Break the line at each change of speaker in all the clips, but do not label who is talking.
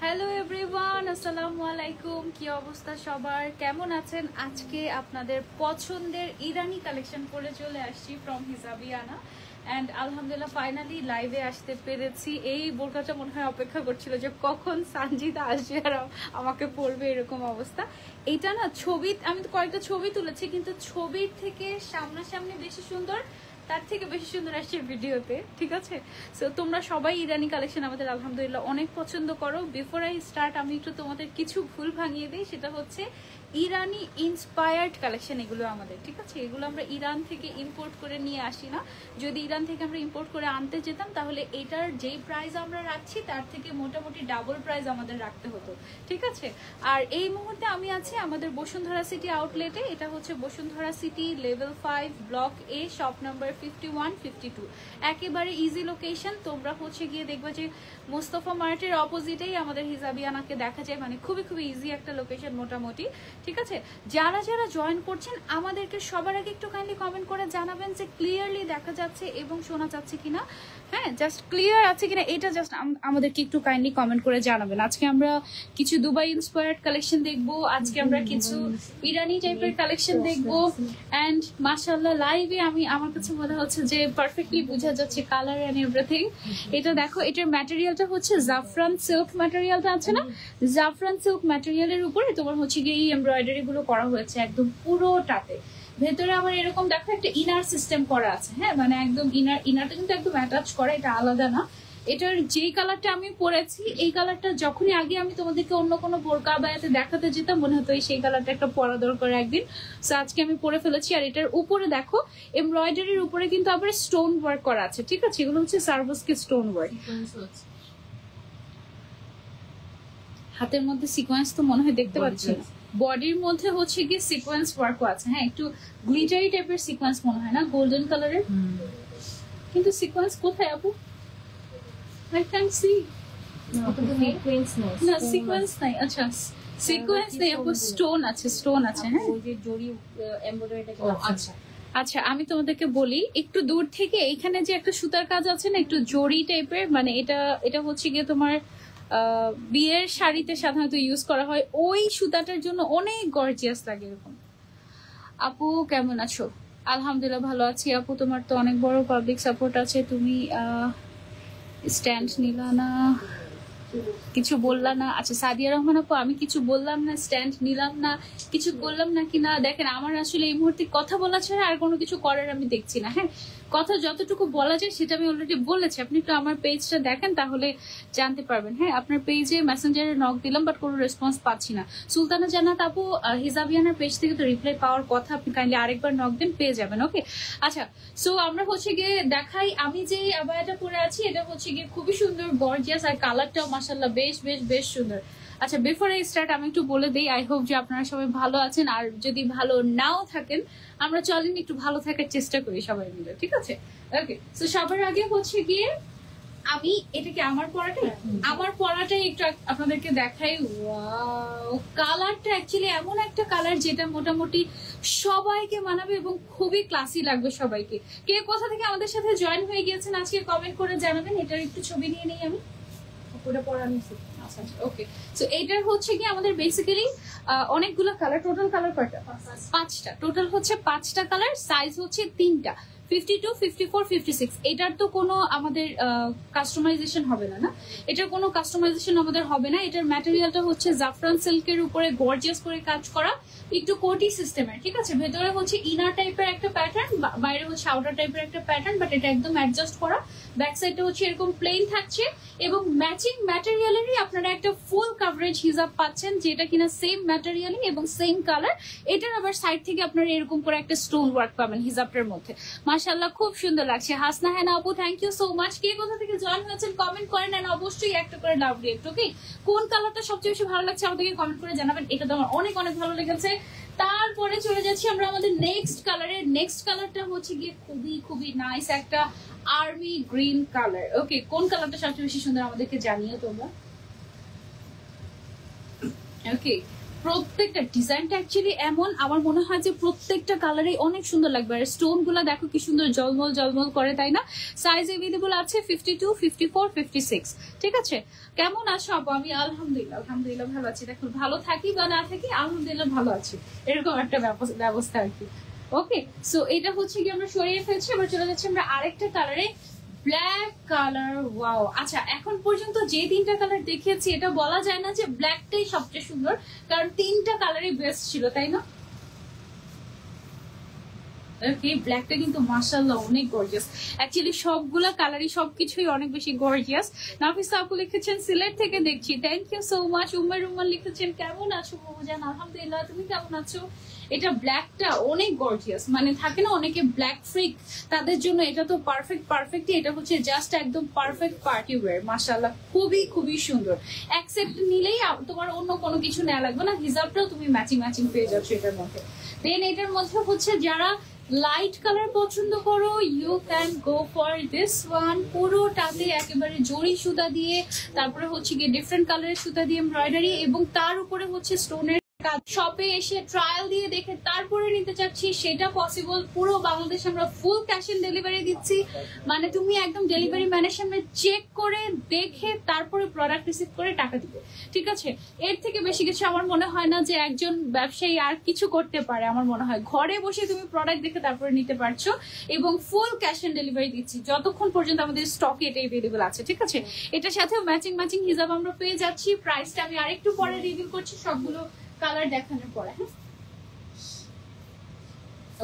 Hello everyone, আসসালামু আলাইকুম। কি অবস্থা সবার, কেমন আছেন? আজকে আপনাদের পছন্দের ইরানি কালেকশন পরে চলে আসছি ফ্রম হিজাবিয়ানা অ্যান্ড আলহামদুলিল্লাহ ফাইনালি লাইভে আসতে পেরেছি। এই বোরকাটা মনে হয় অপেক্ষা করছিল যে কখন সানজিদা আসবে আর আমাকে পড়বে, এরকম অবস্থা। এটা না ছবি, আমি তো কয়েকটা ছবি তুলেছি, কিন্তু ছবির থেকে সামনাসামনি বেশি সুন্দর, তার থেকে বেশি সুন্দর আসছে ভিডিওতে, ঠিক আছে? সো তোমরা সবাই ইরানি কালেকশন আমাদের আলহামদুলিল্লাহ অনেক পছন্দ করো। বিফোর আই স্টার্ট আমি একটু তোমাদের কিছু ভুল ভাঙিয়ে দিই, সেটা হচ্ছে ইরানি ইন্সপায়ার্ড কালেকশন এগুলো আমাদের, ঠিক আছে? এগুলো আমরা ইরান থেকে ইম্পোর্ট করে নিয়ে আসি না। যদি ইরান থেকে আমরা ইম্পোর্ট করে আনতে যেতাম তাহলে এটার যেই প্রাইস আমরা রাখছি তার থেকে মোটামুটি ডাবল প্রাইস আমাদের রাখতে হতো, ঠিক আছে? আর এই মুহূর্তে আমি আছি আমাদের বসুন্ধরা সিটি আউটলেটে। এটা হচ্ছে বসুন্ধরা সিটি লেভেল 5 ব্লক এ, শপ নাম্বার 51-52, একেবারে ইজি লোকেশন। তোমরা হচ্ছে গিয়ে দেখবে যে মোস্তফা মার্টের অপোজিটেই আমাদের হিজাবিয়ানাকে দেখা যায়, মানে খুবই খুবই ইজি একটা লোকেশন মোটামুটি, ঠিক আছে? যারা যারা জয়েন করছেন আমাদেরকে সবার আগে একটু কাইন্ডলি কমেন্ট করে জানাবেন যে ক্লিয়ারলি দেখা যাচ্ছে এবং শোনা যাচ্ছে কিনা। হ্যাঁ, জাস্ট ক্লিয়ার আছে কিনা এটা জাস্ট আমাদেরকে একটু কাইন্ডলি কমেন্ট করে জানাবেন। আজকে আমরা কিছু দুবাই ইন্সপায়ার্ড কালেকশন দেখবো, আজকে আমরা কিছু ইরানি টাইপের কালেকশন দেখবো অ্যান্ড মাশাআল্লাহ লাইভে আমার কাছে মনে হচ্ছে যে পারফেক্টলি বোঝা যাচ্ছে কালার এন্ড এভরিথিং। এটা দেখো, এটার ম্যাটেরিয়ালটা হচ্ছে জাফরান সিল্ক ম্যাটেরিয়ালটা আছে না, জাফরান সিল্ক ম্যাটেরিয়ালের উপরে তোমার হচ্ছে গিয়ে এই এমব্রয়ডারি গুলো করা হয়েছে একদম পুরোটাতে। ভেতরে আবার এরকম দেখো একটা ইনার সিস্টেম করা আছে, হ্যাঁ, মানে একদম ইনারটা কিন্তু একদম অ্যাটাচ করা, এটা আলাদা না। এটার যেই কালারটা আমি পরেছি এই কালারটা যখনই আগে আমি তোমাদেরকে অন্য কোনো বোরকা বায়াতে দেখাতে যেতাম মনে হতো সেই কালারটা একটা পরা দরকার একদিন। সো আজকে আমি পরে ফেলেছি। আর এটার উপরে দেখো এমব্রয়ডারির উপরে কিন্তু আবার স্টোন ওয়ার্ক করা আছে, ঠিক আছে? এগুলো হচ্ছে সার্ভাসকে স্টোন ওয়ার্ক। হাতের মধ্যে সিকোয়েন্স তো মনে হয় দেখতে পাচ্ছি না, বডির মধ্যে হচ্ছে গিয়ে সিকোয়েন্স ওয়ার্কও আছে। হ্যাঁ, একটু গ্লিটারি টাইপের সিকোয়েন্স মনে হয় না, গোল্ডেন কালারের। কিন্তু সিকোয়েন্স কোথায় আপু? I can't see. না সিকোয়েন্স নাই। আচ্ছা সিকোয়েন্স নেই আপু, স্টোন আছে, স্টোন আছে। হ্যাঁ, ওই যে জরি এমব্রয়ডারি। আচ্ছা আচ্ছা, আমি তোমাদেরকে বলি একটু দূর থেকে, এখানে যে একটা সুতার কাজ আছে না, একটু জরি টাইপের, মানে এটা হচ্ছে গিয়ে তোমার বিয়ের শাড়িতে সাধারণত ইউজ করা হয়, ওই সুতাটার জন্য অনেক গর্জিয়াস লাগে এরকম। আপু কেমন আছো? আলহামদুলিল্লাহ ভালো আছি আপু, তোমার তো অনেক বড় পাবলিক সাপোর্ট আছে। তুমি স্ট্যান্ড নিলা না, কিছু বললা না। আচ্ছা সাদিয়া রহমান আপু, আমি কিছু বললাম না, স্ট্যান্ড নিলাম না, কিছু বললাম না কি না। দেখেন আমার আসলে এই মুহূর্তে কথা বলা ছাড়া আর কোনো কিছু করার আমি দেখছি না। হ্যাঁ, কথা যতটুকু বলা যায় সেটা আমি অলরেডি বলেছি। আপনি একটু আমার পেজটা দেখেন তাহলে জানতে পারবেন। হ্যাঁ, আপনার পেজে মেসেঞ্জারে নক দিলাম বাট কোনো রেসপন্স পাচ্ছি না। সুলতানা জান্নাত আপু, হিজাবিয়ানার পেজ থেকে তো রিপ্লাই পাওয়ার কথা, আপনি কাইন্ডলি আরেকবার নক দেন, পেয়ে যাবেন। ওকে আচ্ছা, সো আমরা হচ্ছে গিয়ে দেখাই। আমি যে আবায়াটা পরে আছি এটা হচ্ছে গিয়ে খুবই সুন্দর গর্জিয়াস, আর কালারটাও মাশাআল্লাহ বেশ বেশ বেশ সুন্দর। আচ্ছা বিফোর আই স্টার্ট আমি একটু বলে দিই, আই হোপ যে আপনারা সবাই ভালো আছেন, আর যদি ভালো নাও থাকেন আমরা চলেন একটু ভালো থাকার চেষ্টা করি সবাই মিলে, ঠিক আছে? ওকে, সো সবার আগে হচ্ছে গিয়ে আমি এটাকে আমার পড়াটাই একটু আপনাদেরকে দেখাই। ওয়াও, কালারটা অ্যাকচুয়ালি এমন একটা কালার যেটা মোটামুটি সবাইকে মানাবে এবং খুবই ক্লাসি লাগবে সবাইকে। কে কোথা থেকে আমাদের সাথে জয়েন হয়ে গিয়েছেন আজকে কমেন্ট করে জানাবেন। এটার একটু ছবি নিয়ে নেই আমি, ওটা পড়া নিছি। আচ্ছা ওকে, সো এইটার হচ্ছে কি আমাদের বেসিক্যালি অনেকগুলো কালার, টোটাল কালার কয়টা? 5টা, টোটাল হচ্ছে 5টা কালার, সাইজ হচ্ছে 3টা, 52, 54, 56। এটার তো কোনো আমাদের কাস্টমাইজেশন হবে না, এটার কোনো কাস্টমাইজেশন আমাদের হবে না। এটার ম্যাটেরিয়ালটা হচ্ছে জাফরান সিল্কের উপরে গর্জিয়াস করে কাজ করা, একটু কোটি সিস্টেমের, ঠিক আছে? ভেতরে হচ্ছে ইনার টাইপের একটা প্যাটার্ন, বাইরে হচ্ছে আউটার টাইপের একটা প্যাটার্ন, বাট এটা একদম অ্যাডজাস্ট করা। ব্যাক সাইডটা হচ্ছে এরকম প্লেন থাকছে এবং ম্যাচিং ম্যাটেরিয়ালেরই আপনারা একটা ফুল কাভারেজ হিজাব পাচ্ছেন, যেটা কিনা সেম ম্যাটেরিয়ালই এবং সেম কালার। এটার আবার সাইড থেকে আপনারা এরকম করে একটা স্টোন ওয়ার্ক পাবেন হিজাবটার মধ্যে। মাশাআল্লাহ খুব সুন্দর লাগছে। হাসনা হ্যাঁ আপু, থ্যাংক ইউ সো মাচ। কে কোথা থেকে জয়েন হয়েছেন কমেন্ট করেন, আর অবশ্যই একটা করে লাভ রিয়েক্ট। ওকে, কোন কালারটা সবচেয়ে বেশি ভালো লাগছে আমাদেরকে কমেন্ট করে জানাবেন। এটা তো আমার অনেক অনেক ভালো লেগেছে। তারপরে চলে যাচ্ছি আমরা আমাদের নেক্সট কালারে। নেক্সট কালারটা হচ্ছে গিয়ে খুবই খুবই নাইস একটা আর্মি গ্রিন কালার। ওকে, কোন কালারটা সবচেয়ে বেশি সুন্দর আমাদেরকে জানিও তোমরা। ওকে, প্রত্যেকটা ডিজাইনটা অ্যাকচুয়ালি এমন, আমার মনে হয় যে প্রত্যেকটা কালারে অনেক সুন্দর লাগবে। আর স্টোন গুলা দেখো কি সুন্দর জলমল জলমল করে, তাই না? সাইজ এভেলেবল আছে 52, 54, 56। ঠিক আছে, কেমন আছো আপু? আমি আলহামদুলিল্লাহ আলহামদুলিল্লাহ ভালো আছি। দেখো ভালো থাকি বা না থাকি আলহামদুলিল্লাহ ভালো আছি, এরকম একটা ব্যবস্থা আর কি। ওকে, সো এটা হচ্ছে কি আমরা সরিয়ে ফেলছি, এবার চলে যাচ্ছি আমরা আরেকটা কালারে, ব্ল্যাক কালার। ওয়াও, আচ্ছা এখন পর্যন্ত যে তিনটা কালার দেখিয়েছি এটা বলা যায় না যে ব্ল্যাকটাই সবচেয়ে সুন্দর, কারণ তিনটা কালারই বেস্ট ছিল, তাই না? ওকে, ব্ল্যাকটা কিন্তু মাশাআল্লাহ অনেক গর্জিয়াস। অ্যাকচুয়ালি সবগুলা কালারই সবকিছুই অনেক বেশি গর্জিয়াস। নাফিসা আপু লিখেছেন সিলেট থেকে দেখছি, থ্যাংক ইউ সো মাচ। উম্মার রুমান লিখেছেন কেমন আছো বাবুজান? আলহামদুলিল্লাহ, তুমি কেমন আছো? এটা ব্ল্যাকটা অনেক গর্জিয়াস, মানে থাকে না অনেকে ব্ল্যাক ফ্রিক, তাদের জন্য এটা তো পারফেক্ট। এটা হচ্ছে জাস্ট একদম পারফেক্ট পার্টি ওয়্যার। মাশাআল্লাহ খুবই খুবই সুন্দর। অ্যাকসেপ্ট নিলেই তোমার অন্য কোনো কিছু নেওয়া লাগবে না, হিজাবটাও তুমি ম্যাচিং পেয়ে যাচ্ছ এটার মধ্যে। দেন এটার মধ্যে হচ্ছে যারা লাইট কালার পছন্দ করো, you can go for this one. পুরোটাতে একেবারে জরি সুতা দিয়ে, তারপরে হচ্ছে গিয়ে ডিফারেন্ট কালারের সুতা দিয়ে এমব্রয়ডারি, এবং তার উপরে হচ্ছে স্টোনের কাজ। শপে এসে ট্রায়াল দিয়ে দেখে তারপরে নিতে চাচ্ছি, সেটা পসিবল। পুরো বাংলাদেশে আমরা ফুল ক্যাশ অন ডেলিভারি দিচ্ছি, মানে তুমি একদম ডেলিভারি ম্যানের সামনে চেক করে দেখে তারপরে প্রোডাক্ট রিসিভ করে টাকা দিবে। ঠিক আছে, এর থেকে বেশি কিছু আমার মনে হয় না যে একজন ব্যবসায়ী আর কিছু করতে পারে। আমার মনে হয় ঘরে বসে তুমি প্রোডাক্ট দেখে তারপরে নিতে পারছো, এবং ফুল ক্যাশ অন ডেলিভারি দিচ্ছি যতক্ষণ পর্যন্ত আমাদের স্টকে এটা এভেলেবল আছে। ঠিক আছে, এটার সাথেও ম্যাচিং হিসাব আমরা পেয়ে যাচ্ছি। প্রাইসটা আমি আরেকটু পরে রিভিউ করছি সবগুলো কালার দেখানোর পরে। হ্যাঁ,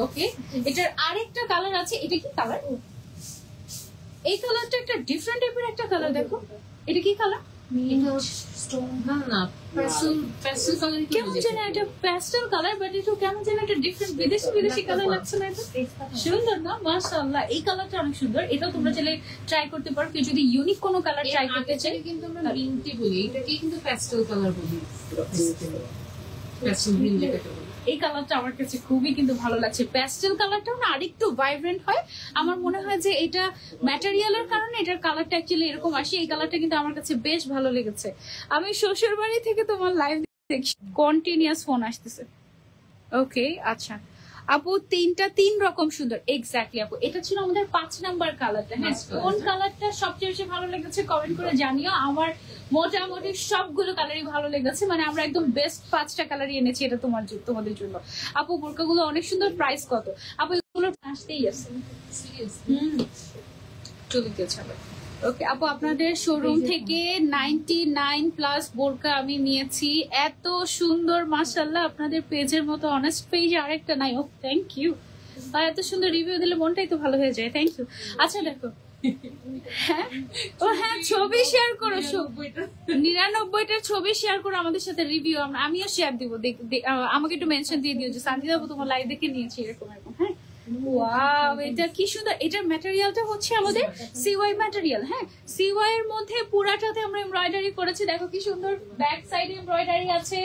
ওকে, এটার আরেকটা কালার আছে। এটা কি কালার? এই কালারটা একটা ডিফারেন্ট টাইপের একটা কালার। দেখো এটা কি কালার? কেমন যেন একটা প্যাস্টেল কালার, বাট এটা কেমন যেন একটা ডিফারেন্ট বিদেশি কালার লাগছে না? এটা সুন্দর না? মাশাআল্লাহ, এই কালারটা অনেক সুন্দর। এটাও তোমরা চাইলে ট্রাই করতে পারো, কেউ যদি ইউনিক কোনো কালার ট্রাই করতে চাই।
কিন্তু আমরা মিন্টি বলি, এটাকে কিন্তু প্যাস্টেল কালার বলি, প্যাস্টেল গ্রিন যেটাকে বলি।
এই কালারটা আমার কাছে খুবই কিন্তু ভালো লাগছে। প্যাস্টেল কালারটাও না আরেকটু ভাইব্রেন্ট হয়। আমার মনে হয় যে এটা ম্যাটেরিয়ালের কারণে এটার কালারটা অ্যাকচুয়ালি এরকম আসে। এই কালারটা কিন্তু আমার কাছে বেশ ভালো লেগেছে। আমি শ্বশুর বাড়ি থেকে তোমার লাইভ দেখছি, কন্টিনিউয়াস ফোন আসতেছে। ওকে, আচ্ছা আপু, তিন রকম সুন্দর। এক্স্যাক্টলি আপু, এটা ছিল আমাদের 5 নাম্বার কালারটা। হ্যাঁ, কোন কালারটা সবচেয়ে বেশি ভালো লেগেছে কমেন্ট করে জানিও। আমার মোটামুটি সবগুলো কালারই ভালো লেগেছে, মানে আমরা একদম বেস্ট 5টা কালারই এনেছি এটা তোমাদের জন্য। আপু বোরকাগুলো অনেক সুন্দর। প্রাইস কত আপু? এগুলো আসতেই আছে, চলে গেছে। ওকে আপু, আপনাদের শোরুম থেকে 99+ বোরকা আমি নিয়েছি, এত সুন্দর মাশাআল্লাহ। আপনাদের পেজের মতো অনেস্ট পেজ আরেকটা নাই। ও থ্যাংক ইউ, আর এত সুন্দর রিভিউ দিলে মনটাই তো ভালো হয়ে যায়। Thank you. আচ্ছা দেখো, হ্যাঁ ও হ্যাঁ, ছবি শেয়ার করো, 99টার ছবি শেয়ার করো আমাদের সাথে, রিভিউ আমিও শেয়ার দিব। আমাকে একটু মেনশন দিয়ে দিও যে সানজিদা আপু তোমার লাইভ দেখে নিয়েছি এরকম। হ্যাঁ, ওয়াও, এটা কি সুন্দর। এটার ম্যাটেরিয়ালটা হচ্ছে আমাদের সিওয়াই ম্যাটেরিয়াল। হ্যাঁ, সিওয়াই এর মধ্যে পুরাটাতে আমরা এমব্রয়ডারি করেছি। দেখো কি সুন্দর, ব্যাক সাইডে এমব্রয়ডারি আছে,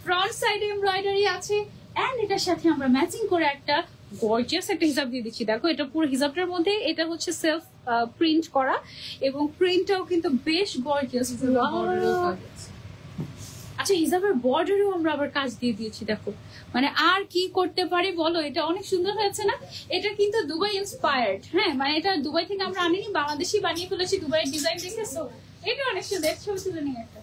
ফ্রন্ট সাইডে এমব্রয়ডারি আছে, এন্ড এটার সাথে আমরা ম্যাচিং করে একটা গর্জিয়াস একটা হিসাব দিয়ে দিচ্ছি। দেখো এটা পুরো হিসাবটার মধ্যে এটা হচ্ছে সেলফ প্রিন্ট করা, এবং প্রিন্টটাও কিন্তু বেশ গর্জিয়াস। আচ্ছা, হিজাবের বর্ডারেও আমরা আবার কাজ দিয়ে দিয়েছি। দেখো মানে আর কি করতে পারি বলো, এটা অনেক সুন্দর হয়েছে না? এটা কিন্তু দুবাই ইন্সপায়ার্ড। হ্যাঁ, মানে এটা দুবাই থেকে আমরা আনিনি, বাংলাদেশি বানিয়ে ফেলেছি দুবাইয়ের ডিজাইন দেখে। সো এটা অনেক সুন্দর, ছবি তুলে নিয়ে একটা।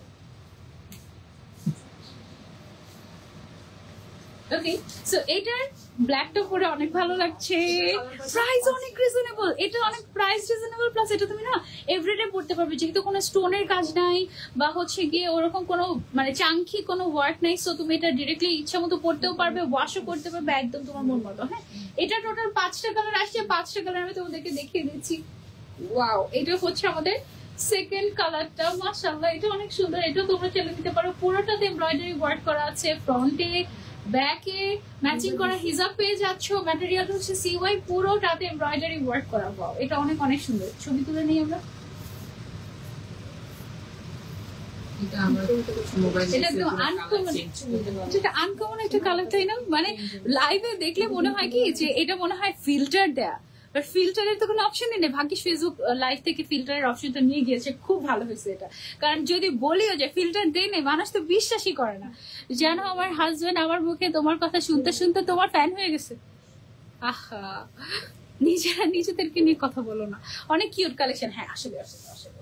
ওকে, সো এটার ব্ল্যাকটা পরে অনেক ভালো লাগছে। প্রাইস অনেক রিজনেবল, এটা অনেক প্রাইস রিজনেবল, প্লাস এটা তুমি না এভরিডে পড়তে পারবে, যেহেতু কোনো স্টোনের কাজ নাই বা হচ্ছে গিয়ে ওরকম কোনো মানে চাঙ্কি কোনো ওয়ার্ক নাই। সো তুমি এটা ডিরেক্টলি ইচ্ছা মতো পড়তেও পারবে, ওয়াশও করতে পারবে একদম তোমার মন মতো। হ্যাঁ, এটা টোটাল 5টা কালার আসছে, 5টা কালার আমি তোমাদেরকে দেখিয়ে দিচ্ছি। ওয়াও, এটা হচ্ছে আমাদের সেকেন্ড কালারটা। মাশাআল্লাহ, এটা অনেক সুন্দর। এটা তোমরা চাইলে নিতে পারো। পুরোটাতে এমব্রয়ডারি ওয়ার্ক করা আছে, ফ্রন্টে ব্যাকে ম্যাচিং করা হিজাব পেয়ে যাচ্ছ। ম্যাটেরিয়াল হচ্ছে সিওয়াই, পুরোটাতে এমব্রয়ডারি ওয়ার্ক করা। ওয়াও, এটা অনেক অনেক সুন্দর। ছবি তুলে নিই আমরা। এটা একদম আনকমন একটা কালার, তাই না? মানে লাইভে দেখলে মনে হয় কি যে এটা মনে হয় ফিল্টার দেয়া, বাট ফিল্টারের তো কোনো অপশন নেই, ভাগ্যিস ফেসবুক লাইভ থেকে ফিল্টারের অপশনটা নিয়ে গিয়েছে, খুব ভালো হয়েছে এটা। কারণ যদি বলিও যে ফিল্টার দেয় নেই, মানুষ তো বিশ্বাসই করে না। যেন আমার হাজবেন্ড আমার মুখে তোমার কথা শুনতে শুনতে তোমার ফ্যান হয়ে গেছে। আহা, নিজেরা নিজেদেরকে নিয়ে কথা বলো না। অনেক কিউট কালেকশন। হ্যাঁ, আসলে আসলে আসলে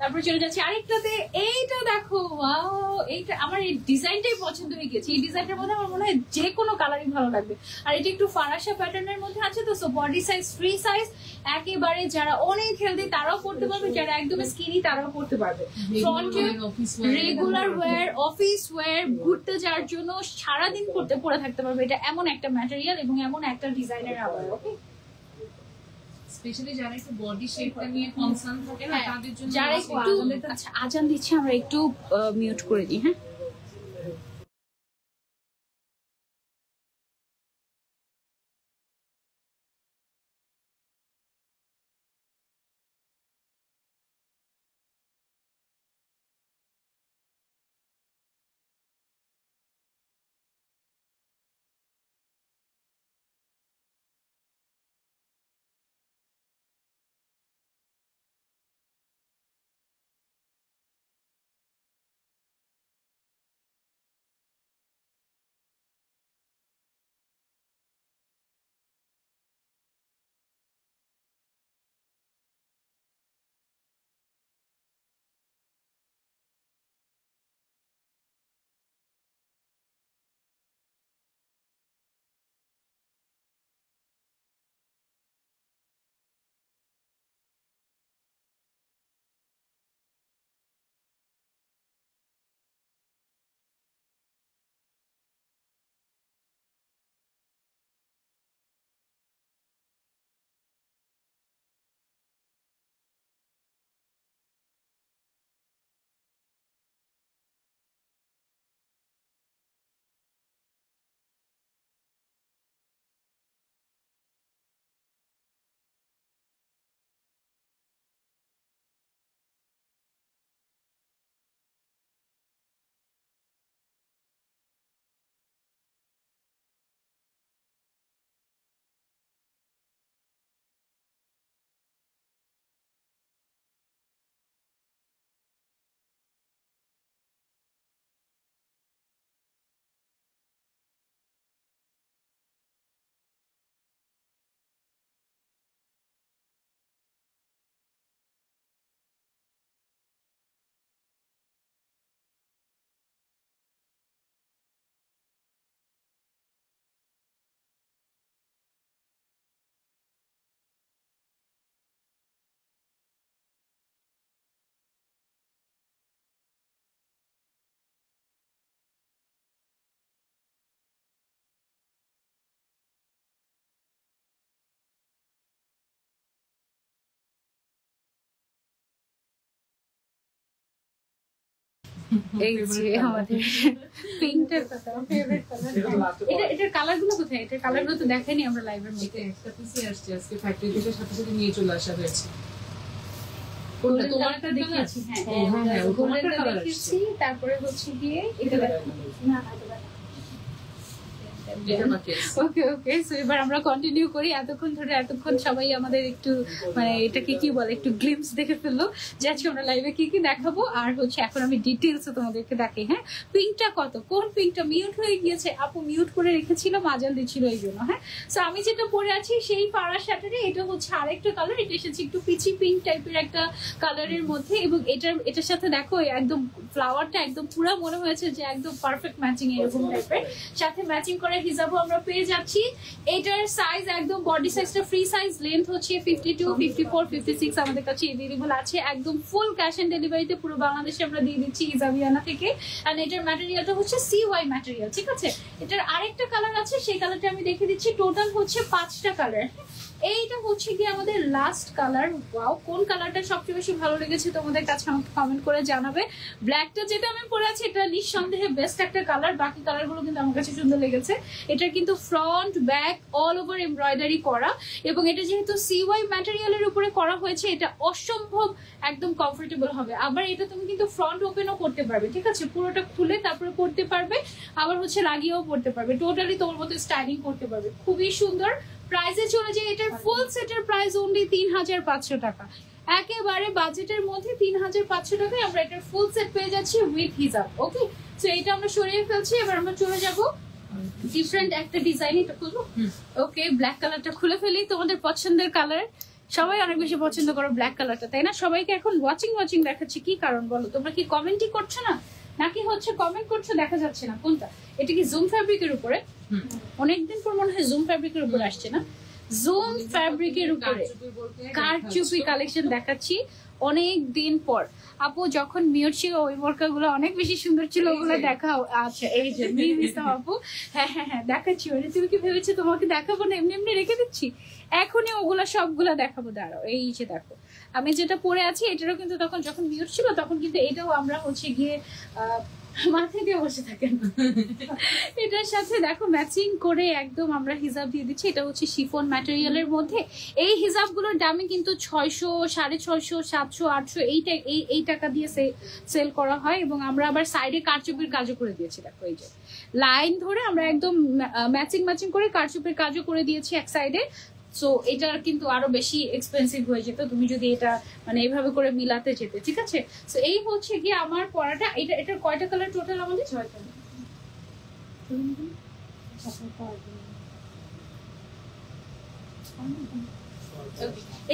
তারপর চলে যাচ্ছি আরেকটাতে। এইটা দেখো, ওয়াও, এইটা আমার এই ডিজাইনটাই পছন্দ হয়ে গেছে। এই ডিজাইনটার মধ্যে আমার মনে হয় যে কোনো কালারই ভালো লাগবে। আর এটা একটু ফারাসা প্যাটার্নের মধ্যে আছে তো, so body size free size, একেবারে যারা অনেক হেলদি তারাও পড়তে পারবে, যারা একদম স্কিনি তারাও পড়তে পারবে। ফ্রন্টে রেগুলার ওয়্যার, অফিস ওয়্যার, ঘুরতে যাওয়ার জন্য সারাদিন পরে থাকতে পারবে। এটা এমন একটা ম্যাটেরিয়াল এবং এমন একটা ডিজাইনের আবার। ওকে,
স্পেশালি যারা একটু বডি শেপটা নিয়ে কনসার্ন থাকে না, তাদের জন্য
যারা একটু, আচ্ছা আজান দিচ্ছি, আমরা একটু মিউট করে দিই। হ্যাঁ, এই যে আমাদের পিঙ্কটার কথা, ফেভারিট কালার। এটার কালারগুলো কোথায়? এটার কালারগুলো তো দেখাইনি আমরা লাইভের মধ্যে।
একটা পিসি আসছে আজকে ফ্যাক্টরি থেকে, সাথে সাথে নিয়ে চলে আসা হয়েছে।
তোমারটা দেখিয়েছি। হ্যাঁ, গোল্ডেনটা দেখিয়েছি। তারপরে হচ্ছে গিয়ে এটা না, ওকে ওকে, সো এবার আমরা কন্টিনিউ করি। এতক্ষণ সবাই আমাদের একটু মানে এটাকে কি বলে, একটু গ্লিমস দেখে ফেললো যে আজকে আমরা লাইভে কি কি দেখাবো। আর হচ্ছে এখন আমি ডিটেলস তোমাদেরকে দেখাই। হ্যাঁ, পিঙ্কটা কত, কোন পিঙ্কটা মিউট হয়ে গিয়েছে, আপু মিউট করে রেখেছিল, মাজাল দিচ্ছিল এই জন্য। হ্যাঁ, সো আমি যেটা পরে আছি সেই পাড়ার শার্টারে, এটা হচ্ছে আরেকটা কালার। এটা এসেছে একটু পিচি পিঙ্ক টাইপের একটা কালারের মধ্যে, এবং এটার সাথে দেখো একদম ফ্লাওয়ারটা একদম পুরো মনে হয়েছে যে একদম পারফেক্ট ম্যাচিং এরকম টাইপের। সাথে ম্যাচিং করে হিজাবও আমরা পেয়ে যাচ্ছি। এটার সাইজ একদম বডি সাইজটা ফ্রি সাইজ, লেন্থ হচ্ছে 52, 54, 56 আমাদের কাছে अवेलेबल আছে। একদম ফুল ক্যাশ অন ডেলিভারিতে পুরো বাংলাদেশে আমরা দিয়ে দিচ্ছি ইজাবিয়ানা থেকে। আর এটার ম্যাটেরিয়ালটা হচ্ছে CY ম্যাটেরিয়াল, ঠিক আছে। এটার আরেকটা কালার আছে, সেই কালারটা আমি দেখে দিচ্ছি। টোটাল হচ্ছে 5টা কালার। এইটা হচ্ছে কি আমাদের লাস্ট কালার। ওয়াও, কোন কালারটা সবচেয়ে বেশি ভালো লেগেছে তোমাদের কাছে আমাকে কমেন্ট করে জানাবে। ব্ল্যাকটা যেটা আমি পরে আছি এটা নিঃসন্দেহে বেস্ট একটা কালার, বাকি কালারগুলো কিন্তু আমার কাছে সুন্দর লেগেছে। এটা কিন্তু front back all over embroidery করা, এবং এটা যেহেতু CY ম্যাটেরিয়ালের উপরে করা হয়েছে, এটা অসম্ভব একদম কমফোর্টেবল হবে। আবার এটা তুমি কিন্তু ফ্রন্ট ওপেনও করতে পারবে, ঠিক আছে, পুরোটা খুলে তারপরে পরতে পারবে, আবার হচ্ছে লাগিয়েও পরতে পারবে, টোটালি তোমার মতো স্টাইলিং করতে পারবে। খুবই সুন্দর, প্রাইসে চলে যায়, এটার ফুল সেটের প্রাইস অনলি 3500 টাকা। একেবারে বাজেটের মধ্যে 3500 টাকায় আমরা এটার ফুল সেট পেয়ে যাচ্ছি উইথ হিজাব। ওকে, সো এটা আমরা সরিয়ে ফেলছি। এবার আমরা চলে যাব ডিফারেন্ট একটা ডিজাইন। এটা খুলবো? ওকে, ব্ল্যাক কালারটা খুলে ফেলি। তোমাদের পছন্দের কালার, সবাই অনেক বেশি পছন্দ করো ব্ল্যাক কালারটা, তাই না? সবাইকে এখন ওয়াচিং দেখাচ্ছি, কি কারণ বলো? তোমরা কি কমেন্টই করছো না, নাকি হচ্ছে কমেন্ট করছো দেখা যাচ্ছে না? কোনটা? এটা কি জুম ফ্যাব্রিকের উপরে? অনেকদিন পর মনে হয় জুম ফ্যাব্রিকের উপরে আসছে না? জুম ফ্যাব্রিকের উপরে কারচুপি কালেকশন দেখাচ্ছি অনেক দিন পর। আপু যখন মিউট ছিল ওই বোরকাগুলো অনেক বেশি সুন্দর ছিল, ওগুলো দেখাও। আচ্ছা, এই যে আপু, হ্যাঁ হ্যাঁ হ্যাঁ দেখাচ্ছি। ওটা তুমি কি ভেবেছো তোমাকে দেখাবো না, এমনি এমনি রেখে দিচ্ছি? এখনই ওগুলা সবগুলা দেখাবো, দাঁড়াও। এই যে দেখো আমি যেটা পরে আছি, এটারও কিন্তু তখন যখন মিউট ছিল তখন কিন্তু এটাও আমরা হচ্ছে গিয়ে মাথায় দিয়ে বসে থাকেন। এটার সাথে দেখো ম্যাচিং করে একদম আমরা হিজাব দিয়ে দিচ্ছি। এটা হচ্ছে শিফন ম্যাটেরিয়ালের মধ্যে। এই হিজাবগুলোর দামে কিন্তু 600, 650, 700, 800 এই টাকা দিয়ে সেল করা হয়। এবং আমরা আবার সাইডে কারচুপির কাজও করে দিয়েছি। দেখো এই যে লাইন ধরে আমরা একদম ম্যাচিং করে কারচুপির কাজও করে দিয়েছি এক সাইডে। সো এটা কিন্তু আরো বেশি এক্সপেন্সিভ হয়ে যেত তুমি যদি এটা মানে এইভাবে করে মিলাতে যেতে, ঠিক আছে? সো এই হচ্ছে গিয়ে আমার পরাটা। এটার কয়টা কালার টোটাল আমাদের? 6টা।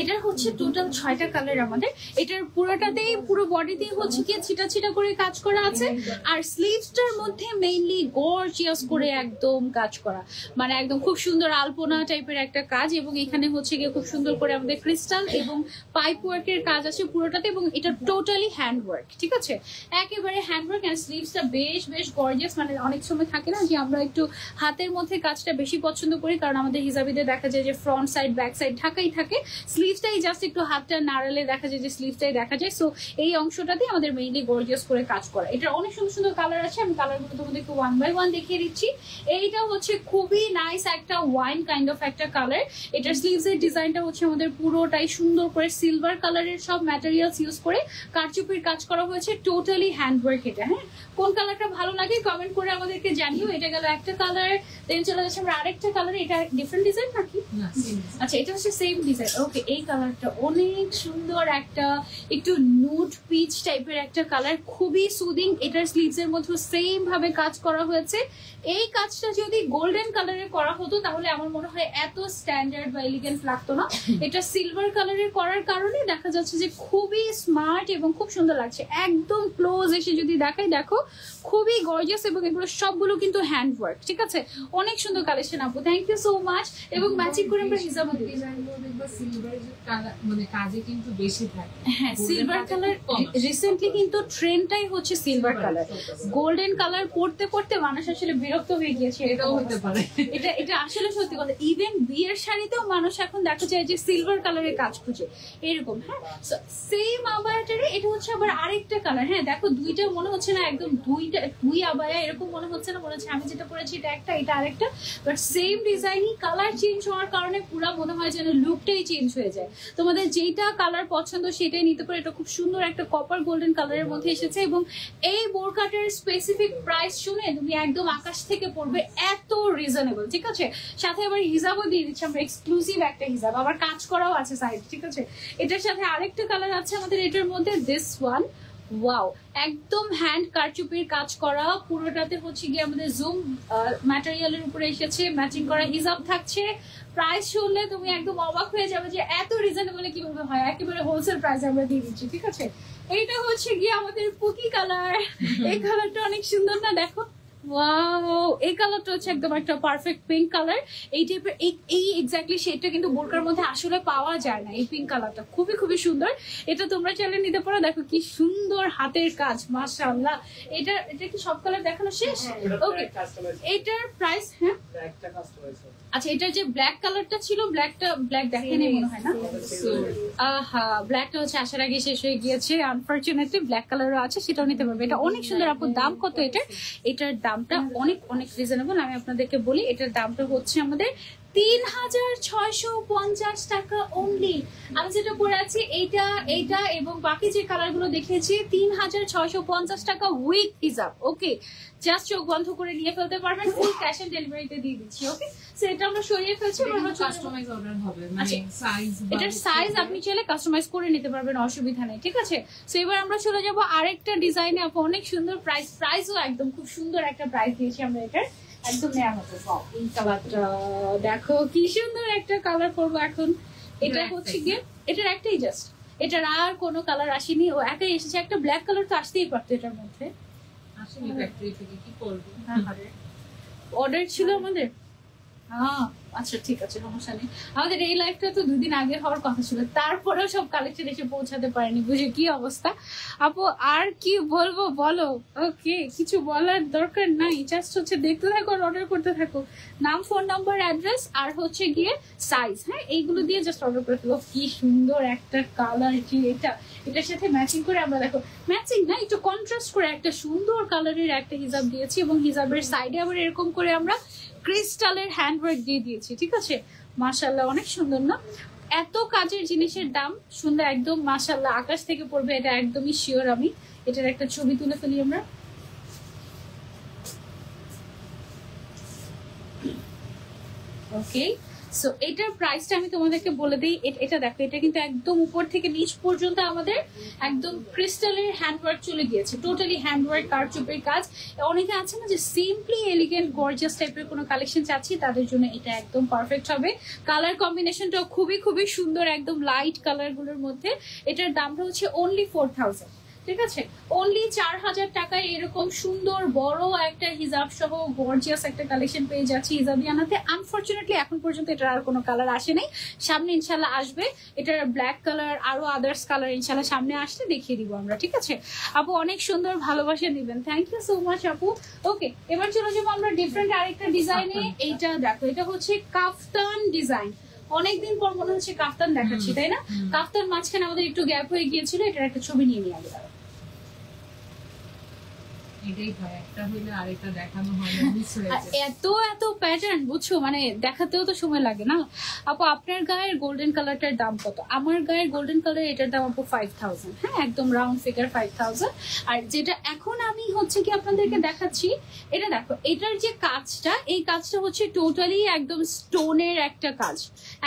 এটার হচ্ছে টোটাল 6টা কালার আমাদের। এটার পুরোটাতেই পুরো বডিতেই হচ্ছে কি ছিটা ছিটা করে কাজ করা আছে। আর স্লিভসটার মধ্যে মেইনলি গর্জিয়াস করে একদম কাজ করা, মানে একদম খুব সুন্দর আলপনা টাইপের একটা কাজ। এবং এখানে হচ্ছে গিয়ে খুব সুন্দর করে আমাদের ক্রিস্টাল এবং পাইপ ওয়ার্কের কাজ আছে পুরোটাতে। এবং এটা টোটালি হ্যান্ড ওয়ার্ক, ঠিক আছে? একেবারে হ্যান্ড ওয়ার্ক। আর স্লিভসটা বেশ গর্জিয়াস। মানে অনেক সময় থাকে না যে আমরা একটু হাতের মধ্যে কাজটা বেশি পছন্দ করি, কারণ আমাদের হিজাবিদের দেখা যায় যে ফ্রন্ট সাইড ব্যাক সাইড ঢাকাই থাকে, স্লিভসটাই জাস্ট একটু হাতটা নাড়ালে দেখা যায় যে স্লিভসটাই দেখা যায়। সো এই অংশটাতে আমাদের মেইনলি গর্জিয়াস করে কাজ করা। এটার অনেক সুন্দর সুন্দর কালার আছে, আমি কালারগুলো তোমাদেরকে 1 বাই 1 দেখিয়ে দিচ্ছি। এইটা হচ্ছে খুবই নাইস একটা ওয়াইন কাইন্ড অফ একটা কালার। এটার স্লিভস এর ডিজাইনটা হচ্ছে আমাদের পুরোটাই সুন্দর করে সিলভার কালারের সব ম্যাটেরিয়ালস ইউজ করে কারচুপির কাজ করা হয়েছে, টোটালি হ্যান্ড ওয়ার্ক। এটা হ্যাঁ, কোন কালারটা ভালো লাগে কমেন্ট করে আমাদেরকে জানিও। এটা গেল একটা কালার। দেন চলে যাচ্ছে আমরা আরেকটা কালার। এটা ডিফারেন্ট ডিজাইন নাকি? আচ্ছা, এটা হচ্ছে সেম ডিজাইন। ওকে, এই কালারটা অনেক সুন্দর, একটা একটু নুড পিচ টাইপের একটা কালার, খুবই সুদিং। এটার স্লিভস এর মধ্যে সেম ভাবে কাজ করা হয়েছে। এই কাজটা যদি গোল্ডেন কালারে করা হতো তাহলে আমার মনে হয় এত স্ট্যান্ডার্ড বা এলিগেন্ট লাগতো না। এটা সিলভার কালারের করার কারণে দেখা যাচ্ছে যে খুবই স্মার্ট এবং খুব সুন্দর লাগছে। একদম ক্লোজ এসে যদি দেখাই, দেখো খুবই গর্জিয়াস। এবং এগুলো সবগুলো কিন্তু হ্যান্ড ওয়ার্ক, ঠিক আছে? অনেক সুন্দর কালেকশন আপু, থ্যাংক ইউ সো মাচ। এবং ম্যাচিং করে আমরা হিজাব
মানে কাজে কিন্তু বেশি থাকে।
হ্যাঁ, সিলভার কালার রিসেন্টলি কিন্তু ট্রেন্ডটাই হচ্ছে সিলভার কালার। গোল্ডেন কালার পড়তে পড়তে মানুষ আসলে বিরক্ত হয়ে গিয়েছে।
এটাও হতে পারে।
এটা আসলে সত্যি কথা। ইভেন বিয়ের শাড়িতেও মানুষ এখন দেখা যায় যে সিলভার কালারের কাজ খুঁজে এরকম। হ্যাঁ, সেম আবায়াটারে এটা হচ্ছে আবার আরেকটা কালার। হ্যাঁ দেখো, দুইটা মনে হচ্ছে না একদম দুই আবায়া এরকম মনে হচ্ছে না, মনে হচ্ছে আমি যেটা পরেছি এটা একটা এটা আরেকটা, বাট সেম ডিজাইনই। কালার চেঞ্জ হওয়ার কারণে পুরো মনে হয় যেন লুকটাই চেঞ্জ হয়ে যায়। তোমাদের যেটা কালার পছন্দ সেটাই নিতে পারো। এটা খুব সুন্দর একটা কপার গোল্ডেন কালারের মধ্যে এসেছে। এবং এই বোরকাটার স্পেসিফিক প্রাইস শুনে তুমি একদম আকাশ থেকে পড়বে, এত রিজনেবল, ঠিক আছে? সাথে আবার হিজাবও দিয়ে দিচ্ছি আমরা, এক্সক্লুসিভ একটা হিজাব, আবার কাজ করাও আছে সাইড, ঠিক আছে? এটার সাথে আরেকটা কালার আছে আমাদের এটার মধ্যে, দিস ওয়ান। ওয়াও, একদম হ্যান্ড কারচুপির কাজ করা, পুরোটাতে হচ্ছে গিয়ে আমাদের জুম ম্যাটেরিয়ালের উপরে এসেছে, ম্যাচিং করা হিজাব থাকছে। প্রাইস শুনলে তুমি একদম অবাক হয়ে যাবে যে এত রিজনেবল কিভাবে হয়। একেবারে হোলসেল প্রাইসে আমরা দিয়ে দিচ্ছি, ঠিক আছে? এইটা হচ্ছে গিয়ে আমাদের পুকি কালার। এই কালারটা অনেক সুন্দর না? দেখো, ওয়াও, এই কালারটা হচ্ছে একদম একটা পারফেক্ট পিঙ্ক কালার। এই টাইপের এই এক্স্যাক্টলি শেডটা কিন্তু বোরকার মধ্যে আসলে পাওয়া যায় না। এই পিঙ্ক কালারটা খুবই সুন্দর। এটা তোমরা চাইলে নিতে পারো। দেখো কি সুন্দর হাতের কাজ, মাশাআল্লাহ। এটা কি সব কালার দেখানো শেষ? ওকে, এটার প্রাইস? হ্যাঁ আচ্ছা, এটার যে ব্ল্যাক কালারটা ছিল, ব্ল্যাক দেখেনি মনে হয় না? ব্ল্যাকটা হচ্ছে আসার আগে শেষ হয়ে গিয়েছে আনফরচুনেটলি। ব্ল্যাক কালারও আছে, সেটাও নিতে পারবে। এটা অনেক সুন্দর আপু। দাম কত এটার? এটার দামটা অনেক রিজনেবল। আমি আপনাদেরকে বলি, এটার দামটা হচ্ছে আমাদের 3650 টাকা অনলি। আমি যেটা পরে আছি এইটা এইটা এবং বাকি যে কালার গুলো দেখিয়েছি 3650 টাকা উইথ হিজাব। ওকে, জাস্ট চোখ বন্ধ করে নিয়ে ফেলতে পারবেন, ফুল ক্যাশ অন ডেলিভারিতে দিয়ে দিচ্ছি। ওকে, সো এটা আমরা সরিয়ে ফেলছি।
কাস্টমাইজ অর্ডার হবে, মানে সাইজ,
এটার সাইজ আপনি চাইলে কাস্টমাইজ করে নিতে পারবেন, অসুবিধা নেই। ঠিক আছে, সো এবার আমরা চলে যাব আরেকটা ডিজাইনে। আপু অনেক সুন্দর প্রাইসও একদম খুব সুন্দর একটা প্রাইস দিয়েছি আমরা এটার, একদম নেওয়ার মতো। এই কালারটা দেখো কি সুন্দর একটা কালার করবো এখন। এটা হচ্ছে গিয়ে এটার একটাই জাস্ট, এটার আর কোনো কালার আসেনি, ও একাই এসেছে। একটা ব্ল্যাক কালার তো আসতেই পারতো এটার মধ্যে,
আসলে ফ্যাক্টরি থেকে কি করব,
অর্ডার ছিল আমাদের। আচ্ছা ঠিক আছে, সমস্যা নেই। আমাদের এই লাইফটা তো 2 দিন আগে হওয়ার কথা ছিল, তারপরেও সব কালেকশন এসে পৌঁছাতে পারেনি, বুঝে কি অবস্থা। আপু আর কি বলবো বলো? ওকে, কিছু বলার দরকার নাই, জাস্ট হচ্ছে দেখতে থাকো আর অর্ডার করতে থাকো। নাম, ফোন নাম্বার, অ্যাড্রেস আর হচ্ছে গিয়ে সাইজ, হ্যাঁ এইগুলো দিয়ে জাস্ট অর্ডার করে ফেলো। কি সুন্দর একটা কালার, যে এটার সাথে ম্যাচিং করে আমরা, দেখো ম্যাচিং না একটু কন্ট্রাস্ট করে একটা সুন্দর কালারের একটা হিজাব দিয়েছি, এবং হিজাবের সাইডে আবার এরকম করে আমরা ক্রিস্টালের হ্যান্ডওয়ার্ক দিয়ে দিয়েছি। ঠিক আছে, মাশাআল্লাহ অনেক সুন্দর না? এত কাজের জিনিসের দাম সুন্দর একদম, মাশাআল্লাহ আকাশ থেকে পড়বে এটা একদমই শিওর। আমি এটার একটা ছবি তুলে ফেলি আমরা। ওকে, সো এটার প্রাইসটা আমি তোমাদেরকে বলে দিই। এটা দেখো, এটা কিন্তু একদম উপর থেকে নিচ পর্যন্ত আমাদের একদম ক্রিস্টালের হ্যান্ডওয়ার্ক চলে গিয়েছে, টোটালি হ্যান্ডওয়ার্ক, কারচুপির কাজ। অনেকে আছে না যে সিম্পলি এলিগেন্ট গর্জিয়াস টাইপের কোনো কালেকশন চাচ্ছি, তাদের জন্য এটা একদম পারফেক্ট হবে। কালার কম্বিনেশনটাও খুবই খুবই সুন্দর, একদম লাইট কালার গুলোর মধ্যে। এটার দামটা হচ্ছে অনলি 4000। ঠিক আছে, অনলি 4000 টাকায় এরকম সুন্দর বড় একটা হিজাব সহ গর্জিয়াস একটা কালেকশন পেয়ে যাচ্ছি হিজাবিয়ানাতে। আনফরচুনেটলি এখন পর্যন্ত এটার আর কোনো কালার আসে নাই, সামনে ইনশাল্লাহ আসবে। এটার ব্ল্যাক কালার আরো আদার্স কালার ইনশাল্লাহ সামনে আসলে দেখিয়ে দিব আমরা। ঠিক আছে আপু, অনেক সুন্দর, ভালোবাসা দিবেন, থ্যাংক ইউ সো মাচ আপু। ওকে, এবার চলে যাবো আমরা ডিফারেন্ট আরেকটা ডিজাইনে। এইটা দেখো, এটা হচ্ছে কাফতান ডিজাইন। অনেকদিন পর মনে হচ্ছে কাফতান দেখাচ্ছি, তাই না? কাফতান মাঝখানে আমাদের একটু গ্যাপ হয়ে গিয়েছিল, এটার একটা ছবি নিয়ে নিয়ে আগে।
এটাই হয়, একটা হইলে আরেকটা দেখানো হয় না, মিস হয়ে যায়।
এত এত প্যাটার্ন বুঝছো, মানে দেখাতেও তো সময় লাগে না। আপু আপনার গায়ের গোল্ডেন কালারটার দাম কত? আমার গায়ের গোল্ডেন কালার এটার দাম আপু 5000। হ্যাঁ, একদম রাউন্ড ফিগার 5000। আর যেটা এখন আমি হচ্ছে কি আপনাদেরকে দেখাচ্ছি, এটা দেখো, এটার যে কাজটা, এই কাজটা হচ্ছে টোটালি একদম স্টোনের একটা কাজ,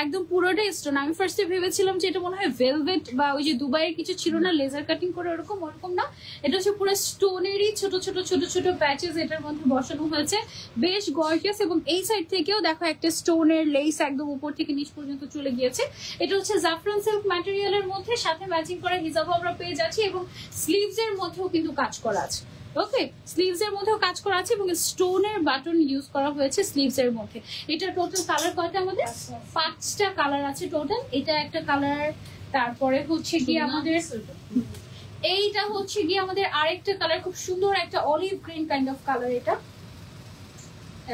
একদম পুরোটাই স্টোন। আমি ফার্স্টে ভেবেছিলাম যে এটা মনে হয় ভেলভেট বা ওই যে দুবাইয়ের কিছু ছিল না লেজার কাটিং করে, ওরকম না। এটা হচ্ছে পুরো স্টোনেরই ছোট ছোট ছোট ছোট প্যাচেস এটার মধ্যে বসানো হয়েছে, বেশ গর্জিয়াস। এবং এই সাইড থেকেও দেখো একটা স্টোনের লেস একদম উপর থেকে নিচ পর্যন্ত চলে গিয়েছে। এটা হচ্ছে জাফরান সিল্ক ম্যাটেরিয়ালের মধ্যে, সাথে ম্যাচিং করা হিজাবও আমরা পেয়ে যাচ্ছি, এবং স্লিভস এর মধ্যেও কিন্তু কাজ করা আছে। ওকে, স্লিভস এর মধ্যেও কাজ করা আছে, এবং স্টোনের বাটন ইউজ করা হয়েছে স্লিভস এর মধ্যে। এটা টোটাল কালার কয়টা আমাদের? 5টা কালার আছে টোটাল। এটা একটা কালার, তারপরে হচ্ছে কি আমাদের এইটা হচ্ছে গিয়ে আমাদের আরেকটা কালার, খুব সুন্দর একটা olive green kind of colour এটা।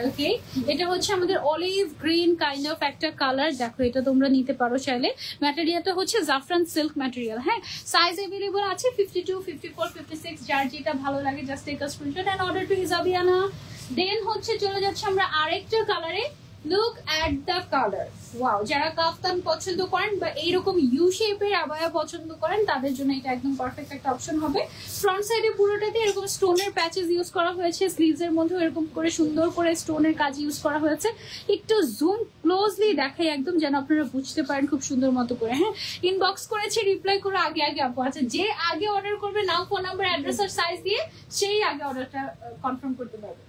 ওকে, এটা হচ্ছে আমাদের অলিভ গ্রিন কাইন্ড অফ একটা কালার। দেখো, এটা তোমরা নিতে পারো চাইলে। ম্যাটেরিয়ালটা হচ্ছে জাফরান সিল্ক ম্যাটেরিয়াল। হ্যাঁ, সাইজ अवेलेबल আছে 52, 54, 56, যার যেটা ভালো লাগে just take a screenshot and order to Hijabiyana. Then হচ্ছে চলে যাচ্ছে আমরা আরেকটা কালারে। Look at the colour, wow! যারা কাফতান পছন্দ করেন বা এইরকম ইউ শেপের আবায়া পছন্দ করেন, তাদের জন্য এটা একদম পারফেক্ট একটা অপশন হবে। ফ্রন্ট সাইডে পুরোটাতে এরকম স্টোনের প্যাচেস ইউজ করা হয়েছে, স্লিভস এর মধ্যে এরকম করে সুন্দর করে স্টোনের কাজ ইউজ করা হয়েছে। একটু জুম ক্লোজলি দেখাই একদম, যেন আপনারা বুঝতে পারেন খুব সুন্দর মতো করে। হ্যাঁ, ইনবক্স করেছে, রিপ্লাই করে আগে আগে আপু আছে। যে আগে অর্ডার করবে, নাও ফোন নাম্বার, অ্যাড্রেস আর সাইজ দিয়ে, সেই আগে অর্ডারটা কনফার্ম করতে পারবে।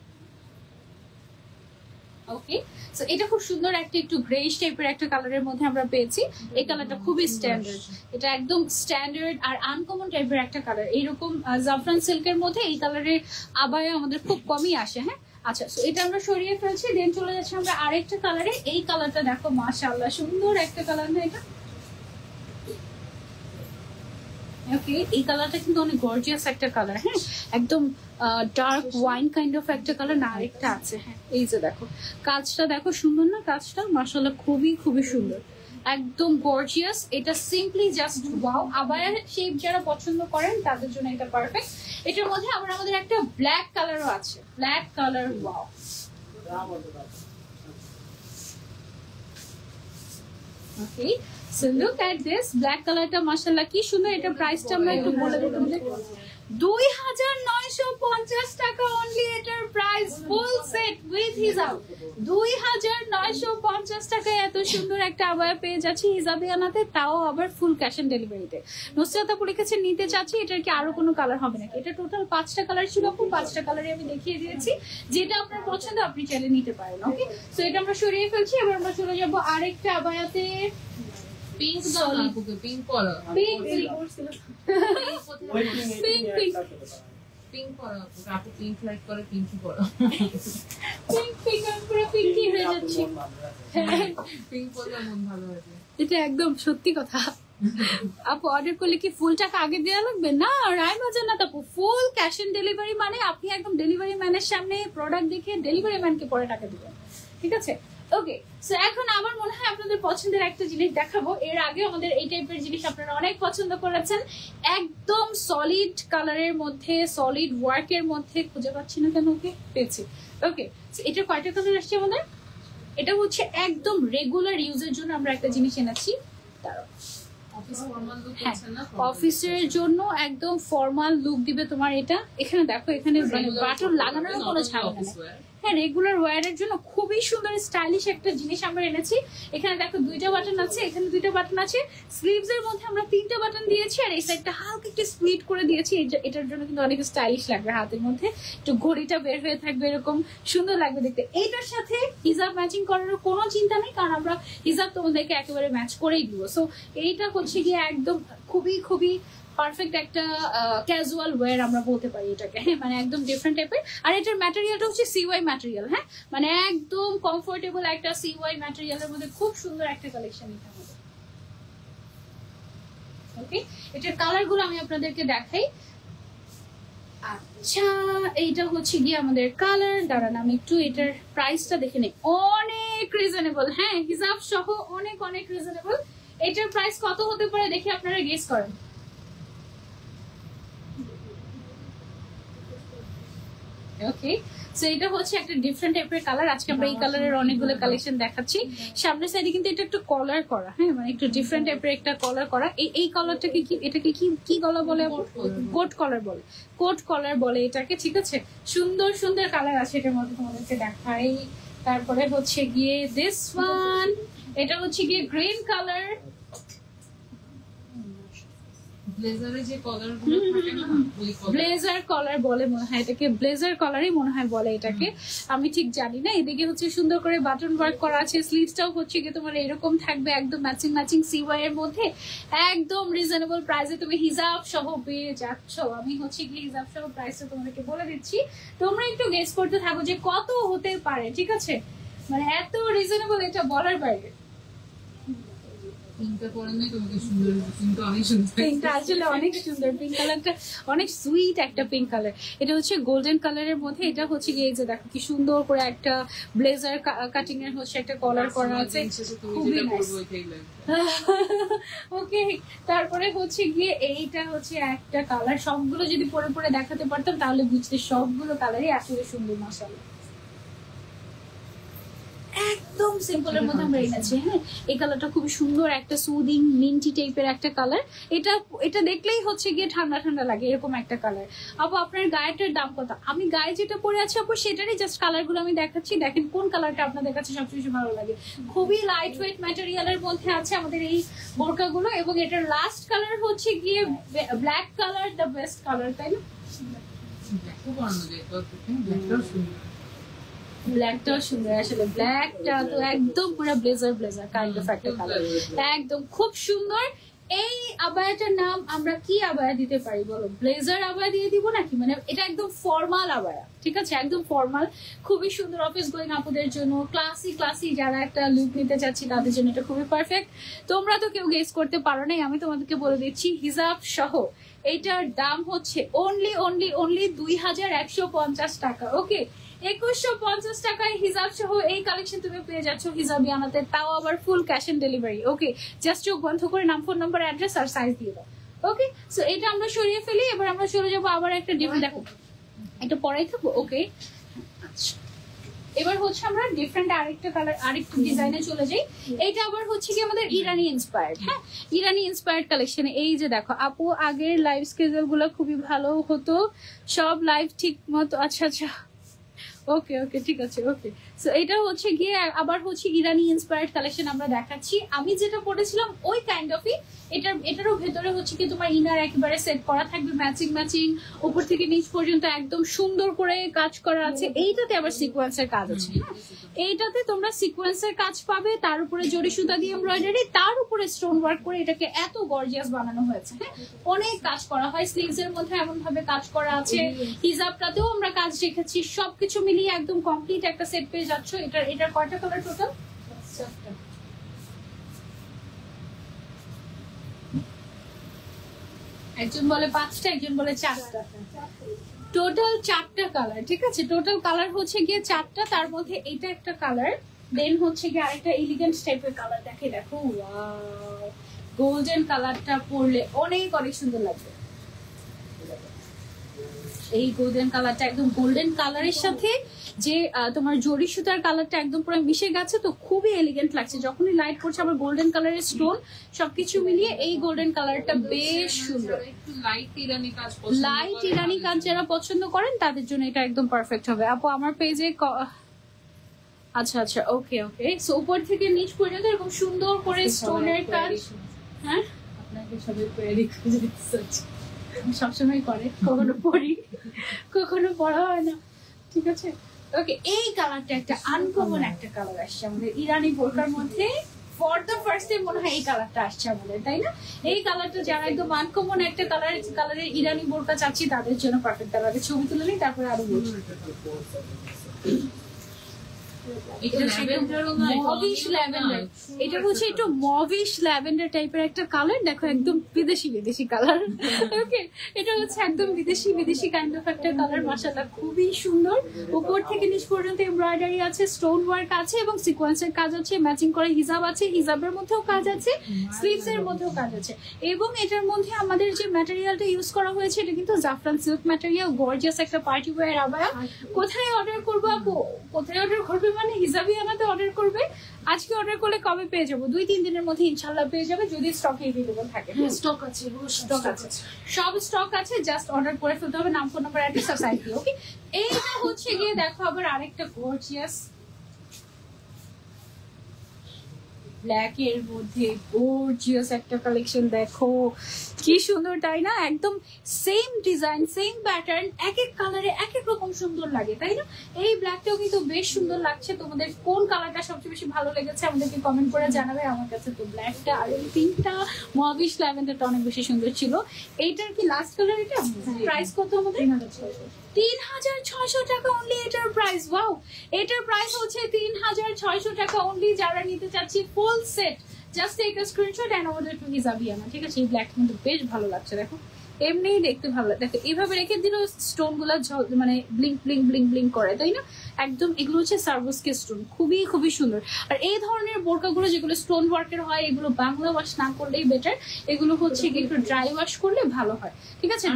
ওকে, সো এটা খুব সুন্দর একটা একটু গ্রেইশ টাইপের একটা কালারের মধ্যে আমরা পেয়েছি। এই কালারটা খুবই স্ট্যান্ডার্ড, এটা একদম স্ট্যান্ডার্ড আর আনকমন টাইপের একটা কালার। এইরকম জাফরান সিল্কের মধ্যে এই কালারের আবায়া আমাদের খুব কমই আসে। হ্যাঁ, আচ্ছা, সো এটা আমরা সরিয়ে ফেলছি। দেন চলে যাচ্ছি আমরা আরেকটা কালারে। এই কালারটা দেখো, মাশাআল্লাহ সুন্দর একটা কালার না এটা? ওকে, এই কালারটা কিন্তু অনেক গর্জিয়াস একটা কালার। হ্যাঁ, একদম ডার্ক ওয়াইন কাইন্ড অফ একটা কালার। না, আরেকটা আছে। হ্যাঁ, এই যে দেখো, কাজটা দেখো সুন্দর না? কাজটা মাশাআল্লাহ খুবই খুবই সুন্দর, একদম গর্জিয়াস। এটা সিম্পলি জাস্ট ওয়াও। আবায়ার শেপ যারা পছন্দ করেন তাদের জন্য এটা পারফেক্ট। এটার মধ্যে আবার আমাদের একটা ব্ল্যাক কালারও আছে, black colour, wow! Okay, so look at this black কালারটা, মাশাআল্লাহ কি সুন্দর। এটা প্রাইসটা আমরা একটু বলে দিই তোমাদের, 2950 টাকা অনলি এটার প্রাইস, ফুল সেট উইথ হিজাব 2950 টাকায় এত সুন্দর একটা আবায়া পেয়ে যাচ্ছি হিজাবিয়ানাতে, তাও আবার ফুল ক্যাশ অন ডেলিভারিতে। নুসরাত আপু লিখেছে নিতে চাচ্ছি, এটার কি আরো কোনো কালার হবে নাকি? এটা টোটাল 5টা কালার ছিল আপু, 5টা কালারই আমি দেখিয়ে দিয়েছি, যেটা আপনার পছন্দ আপনি চাইলে নিতে পারেন। ওকে, সো এটা আমরা সরিয়ে ফেলছি, এবার আমরা চলে যাব আরেকটা আবায়াতে।
পিঙ্ক সলিড পিঙ্ক করা,
পিঙ্ক পিঙ্ক পিঙ্ক
পিঙ্ক করা আপু, পিঙ্ক লাইক করে পিঙ্কই করা,
পিঙ্ক পিঙ্ক পুরো পিঙ্কই হয়ে যাচ্ছে।
পিঙ্ক করলে মন ভালো হয়ে যায়।
এটা একদম সত্যি কথা। আপু অর্ডার করলে কি ফুল টাকা আগে দেওয়া লাগবে? না, রায় বাজার না আপু, ফুল ক্যাশ অন ডেলিভারি, মানে আপনি একদম ডেলিভারি ম্যানের সামনে প্রোডাক্ট দেখে ডেলিভারি ম্যানকে পরে টাকা দিবেন, ঠিক আছে? ওকে, সো এখন আমার মনে হয় আপনাদের পছন্দের একটা জিনিস দেখাবো। এর আগে আমাদের এই টাইপের জিনিস আপনারা অনেক পছন্দ করেছেন, একদম সলিড কালারের মধ্যে, সলিড ওয়ার্কের মধ্যে। খুঁজে পাচ্ছি না কেন? ওকে, পেয়েছি। ওকে, এটা কয়টা কালার আসছে আমাদের? এটা হচ্ছে একদম রেগুলার ইউজের জন্য আমরা একটা জিনিস এনেছি, দাঁড়াও।
অফিস ফর্মাল লুক
হ্যাঁ,
আছে না,
অফিসের জন্য একদম ফর্মাল লুক দিবে তোমার এটা। এখানে দেখো, এখানে বাটন লাগানোর কোনো ঝামেলা নেই। হ্যাঁ, রেগুলার ওয়্যারের জন্য খুবই সুন্দর স্টাইলিশ একটা জিনিস আমরা এনেছি। এখানে দেখো 2টা বাটন আছে, এখানে 2টা বাটন আছে, স্লিভস এর মধ্যে আমরা 3টা বাটন দিয়েছি, আর এই সাইডটা হালকা একটু স্প্লিট করে দিয়েছি। এটার জন্য কিন্তু অনেক স্টাইলিশ লাগবে, হাতের মধ্যে একটু ঘড়িটা বের হয়ে থাকবে, এরকম সুন্দর লাগবে দেখতে। এইটার সাথে হিজাব ম্যাচিং করার কোনো চিন্তা নেই, কারণ আমরা হিজাব তোমাদেরকে একেবারে ম্যাচ করেই দিব। সো এইটা হচ্ছে গিয়ে একদম খুবই খুবই পারফেক্ট একটা ক্যাজুয়াল ওয়্যার আমরা বলতে পারি এটাকে। হ্যাঁ, মানে একদম ডিফারেন্ট টাইপের। আর এটার ম্যাটেরিয়ালটা হচ্ছে সিওয়াই ম্যাটেরিয়াল। হ্যাঁ, মানে একদম কমফোর্টেবল একটা সিওয়াই ম্যাটেরিয়ালের মধ্যে খুব সুন্দর একটা কালেকশন এটা আমাদের। ওকে, এটার কালার গুলো আমি আপনাদেরকে দেখাই। আচ্ছা, এইটা হচ্ছে গিয়ে আমাদের কালার। দাঁড়ান আমি একটু এটার প্রাইসটা দেখে নিই। অনেক রিজনেবল, হ্যাঁ হিজাব সহ অনেক অনেক রিজনেবল। এটার প্রাইস কত হতে পারে দেখি আপনারা গেস করেন। ওকে, সো এটা হচ্ছে একটা ডিফারেন্ট টাইপের কালার। আজকে আমরা এই কালারের অনেকগুলো কালেকশন দেখাচ্ছি। সামনের সাইডে কিন্তু এটা একটু কলার করা, হ্যাঁ মানে একটু ডিফারেন্ট টাইপের একটা কলার করা। এই কালারটাকে কি, এটাকে কি কি কলার বলে? কোট কলার বলে, কোট কলার বলে এটাকে, ঠিক আছে? সুন্দর সুন্দর কালার আছে এটার মধ্যে, তোমাদেরকে দেখাই। তারপরে হচ্ছে গিয়ে দিস ওয়ান, এটা হচ্ছে গিয়ে গ্রিন কালার।
ব্লেজারের যে কলারগুলো থাকে না, ওই কলার,
ব্লেজার কলার বলে মনে হয় এটাকে, ব্লেজার কলারই মনে হয় বলে এটাকে, আমি ঠিক জানি না। এদিকে হচ্ছে সুন্দর করে বাটন ওয়ার্ক করা আছে, স্লিভসটাও হচ্ছে কি তোমার এরকম থাকবে, একদম ম্যাচিং ম্যাচিং সিওয়াই এর মধ্যে, একদম রিজনেবল প্রাইসে তুমি হিজাব সহ পেয়ে যাচ্ছ। আমি হচ্ছে কি হিজাব সহ প্রাইসটা তোমাদেরকে বলে দিচ্ছি, তোমরা একটু গেস করতে থাকো যে কত হতে পারে, ঠিক আছে? মানে এত রিজনেবল, এটা বলার বাইরে।
পিঙ্কটা পরনে তোমাকে সুন্দর, পিঙ্কটা অনেক সুন্দর,
পিঙ্কটা আসলে অনেক সুন্দর, পিঙ্ক কালারটা অনেক সুইট একটা পিঙ্ক কালার। এটা হচ্ছে গোল্ডেন কালারের মধ্যে। এটা হচ্ছে গিয়ে এই যে দেখো কি সুন্দর করে একটা ব্লেজার কাটিং এর হচ্ছে একটা কলার করা আছে, খুবই নাইস। ওকে, তারপরে হচ্ছে গিয়ে এইটা হচ্ছে একটা কালার। সবগুলো যদি পরে পরে দেখাতে পারতাম তাহলে বুঝতে, সবগুলো কালারই আসলে সুন্দর মাশাআল্লাহ। একদম সিম্পলের মধ্যে আমরা এনেছি। হ্যাঁ, এই কালারটা খুব সুন্দর, একটা সুদিং মিন্টি টাইপের একটা কালার। এটা দেখলেই হচ্ছে গিয়ে ঠান্ডা ঠান্ডা লাগে, এরকম একটা কালার। আপু আপনার গায়েটার দাম কত? আমি গায়ে যেটা পরে আছি আপু সেটারই জাস্ট কালার গুলো আমি দেখাচ্ছি, দেখেন কোন কালারটা আপনাদের কাছে সবচেয়ে বেশি ভালো লাগে। খুবই লাইট ওয়েট ম্যাটেরিয়ালের মধ্যে আছে আমাদের এই বোরকাগুলো, এবং এটার লাস্ট কালার হচ্ছে গিয়ে black colour, the best colour, তাই না? ব্ল্যাকটাও সুন্দর, আসলে ব্ল্যাকটা তো একদম পুরো ব্লেজার কাইন্ড অফ একটা কালার, একদম খুব সুন্দর। এই আবায়াটার নাম আমরা কি আবায়া দিতে পারি বলো? ব্লেজার আবায়া দিয়ে দিব নাকি? মানে এটা একদম ফর্মাল আবায়া, ঠিক আছে? একদম ফর্মাল, খুবই সুন্দর অফিস গোয়িং আপুদের জন্য, ক্লাসি যারা একটা লুক নিতে চাচ্ছি তাদের জন্য এটা খুবই পারফেক্ট। তোমরা তো কেউ গেস করতে পারো নাই, আমি তোমাদেরকে বলে দিচ্ছি হিজাব সহ এইটার দাম হচ্ছে অনলি 2150 টাকা। ওকে, 2150 টাকায় হিজাব সহ এই কালেকশন তুমি পেয়ে যাচ্ছ হিজাবিয়ানাতে, তাও আবার full cash on delivery. Okay, just চোখ বন্ধ করে নাম, ফোন নাম্বার, অ্যাড্রেস আর সাইজ দিয়ে দাও। ওকে, সো এটা আমরা সরিয়ে ফেলি। এবার আমরা চলে যাবো আবার একটা ডিফারেন্ট, দেখো এটা পরাই থাকবো। ওকে, আচ্ছা এবার হচ্ছে আমরা ডিফারেন্ট আরেকটা কালার আরেকটা ডিজাইনে চলে যাই। এটা আবার হচ্ছে কি আমাদের ইরানি ইন্সপায়ার্ড। হ্যাঁ, ইরানি ইন্সপায়ার্ড কালেকশন। এই যে দেখো আপু, আগের লাইভ স্কেজুয়াল গুলো খুবই ভালো হতো, সব লাইভ ঠিক মতো। আচ্ছা আচ্ছা, ওকে ওকে, ঠিক আছে, ওকে। সো এটা হচ্ছে গিয়ে আবার হচ্ছে ইরানি ইন্সপায়ার্ড কালেকশন আমরা দেখাচ্ছি। আমি যেটা পড়েছিলাম ওই কাইন্ড অফই। এটারও ভেতরে হচ্ছে কি তোমার ইনার একেবারে সেট করা থাকবে, ম্যাচিং ম্যাচিং, উপর থেকে নিচ পর্যন্ত একদম সুন্দর করে কাজ করা আছে। এইটাতে আবার সিকোয়েন্সের কাজ আছে। হ্যাঁ, এইটাতে তোমরা সিকোয়েন্সের কাজ পাবে, তার উপরে জরি সুতা দিয়ে এমব্রয়ডারি, তার উপরে স্টোন ওয়ার্ক করে এটাকে এত গর্জিয়াস বানানো হয়েছে। হ্যাঁ, অনেক কাজ করা হয়। স্লিভস এর মধ্যে এমন ভাবে কাজ করা আছে, হিজাবটাতেও আমরা কাজ রেখেছি। সবকিছু মিলিয়ে একদম কমপ্লিট একটা সেট পেয়ে যাচ্ছ। এটার কয়টা কালার টোটাল? একজন বলে 5টা, একজন বলে 4টা। টোটাল 4টা কালার। ঠিক আছে, টোটাল কালার হচ্ছে গিয়ে 4টা। তার মধ্যে এটা একটা কালার, দেন হচ্ছে গিয়ে আরেকটা এলিগেন্ট টাইপের কালার। দেখো ওয়াও, গোল্ডেন কালারটা পরলে অনেক অনেক সুন্দর লাগবে। এই গোল্ডেন কালারটা একদম গোল্ডেন কালারের সাথে যে তোমার জরি সুতার কালারটা একদম পুরো মিশে গেছে, তো খুবই এলিগেন্ট লাগছে। যখনই লাইট পড়ছে আবার গোল্ডেন কালারের স্টোন, সবকিছু মিলিয়ে এই গোল্ডেন কালারটা বেশ সুন্দর।
একটু লাইট ইরানি কাজ
যারা পছন্দ করেন তাদের জন্য এটা একদম পারফেক্ট হবে। আপু আমার পেজে আচ্ছা আচ্ছা, ওকে ওকে। সো উপর থেকে নিচ পর্যন্ত এরকম সুন্দর করে স্টোনের কাজ। হ্যাঁ,
আপনাকে সবাই কোয়েরি খুঁজে দিচ্ছে,
সবসময় করে, কখনো পড়ি কখনো পড়া হয় না। ঠিক আছে, ওকে। এই কালারটা একটা আনকমন একটা কালার আসছে আমাদের ইরানি বোরকার মধ্যে। ফর দ্য ফার্স্ট টাইম মনে হয় এই কালারটা আসছে আমাদের, তাই না? এই কালারটা যারা একদম আনকমন একটা কালারের ইরানি বোরকা চাচ্ছি তাদের জন্য পারফেক্ট। তার আগে ছবি তুলে নিই, তারপরে আরো বলছি। এটা হচ্ছে একটু মভিশ ল্যাভেন্ডার টাইপের একটা কালার। দেখো একদম বিদেশি কালার। ওকে, এটা হচ্ছে একদম বিদেশি কাইন্ড অফ একটা কালার। মাশাআল্লাহ, খুবই সুন্দর। উপর থেকে নিচ পর্যন্ত এমব্রয়ডারি আছে, স্টোন ওয়ার্ক আছে এবং সিকোয়েন্সের কাজ আছে, ম্যাচিং করে হিজাব আছে, হিজাবের মধ্যেও কাজ আছে, স্লিভস এর মধ্যেও কাজ আছে। এবং এটার মধ্যে আমাদের যে ম্যাটেরিয়ালটা ইউজ করা হয়েছে এটা কিন্তু জাফরান সিল্ক ম্যাটেরিয়াল। গর্জিয়াস একটা পার্টি ওয়্যার আবায়া। কোথায় অর্ডার করবো আপু? কোথায় অর্ডার করবে মানে হিজাবিয়ানাতে অর্ডার করবে। আজকে অর্ডার করলে কবে পেয়ে যাবো? 2-3 দিনের মধ্যে ইনশাল্লাহ পেয়ে যাবে, যদি স্টক এভেলেবল থাকে।
স্টক আছে,
স্টক আছে, সব স্টক আছে। জাস্ট অর্ডার করে ফেলতে হবে, নাম, ফোন নাম্বার, অ্যাড্রেস আর সাইট দিয়ে। ওকে, এইটা হচ্ছে গিয়ে দেখো আবার আরেকটা গর্জিয়াস ব্ল্যাক এর মধ্যে গর্জিয়াস একটা কালেকশন। দেখো কি সুন্দর, তাই না? একদম সেম ডিজাইন, সেম প্যাটার্ন, এক এক কালারে এক এক রকম সুন্দর লাগে, তাই না? এই ব্ল্যাকটাও কিন্তু বেশ সুন্দর লাগছে। তোমাদের কোন কালারটা সবচেয়ে বেশি ভালো লেগেছে আমাদেরকে কমেন্ট করে জানাবে। আমার কাছে তো ব্ল্যাকটা আর এই পিঙ্কটা, মভিশ ল্যাভেন্ডারটা অনেক বেশি সুন্দর ছিল। এইটার কি লাস্ট কালার? এটা প্রাইস কত আমাদের? 3600 টাকা অনলি এটার প্রাইস। ওয়াও, এটার প্রাইস হচ্ছে 3600 টাকা অনলি। যারা নিতে চাচ্ছি full set, just take a screenshot and order to Hijabiyana. ঠিক আছে, এই ব্ল্যাক কিন্তু বেশ ভালো লাগছে। দেখো এমনিই দেখতে ভালো লাগে। দেখো এইভাবে রেখে দিলেও স্টোন গুলা মানে ব্লিঙ্ক ব্লিঙ্ক ব্লিঙ্ক ব্লিঙ্ক করে, তাই না? একদম এগুলো হচ্ছে সার্ভোস্কে স্টোন, খুবই খুবই সুন্দর। আর এই ধরনের বোরকাগুলো যেগুলো স্টোন ওয়ার্কের হয়, এগুলো বাংলা ওয়াশ না করলেই বেটার। এগুলো হচ্ছে কি একটু ড্রাই ওয়াশ করলে ভালো হয়। ঠিক আছে,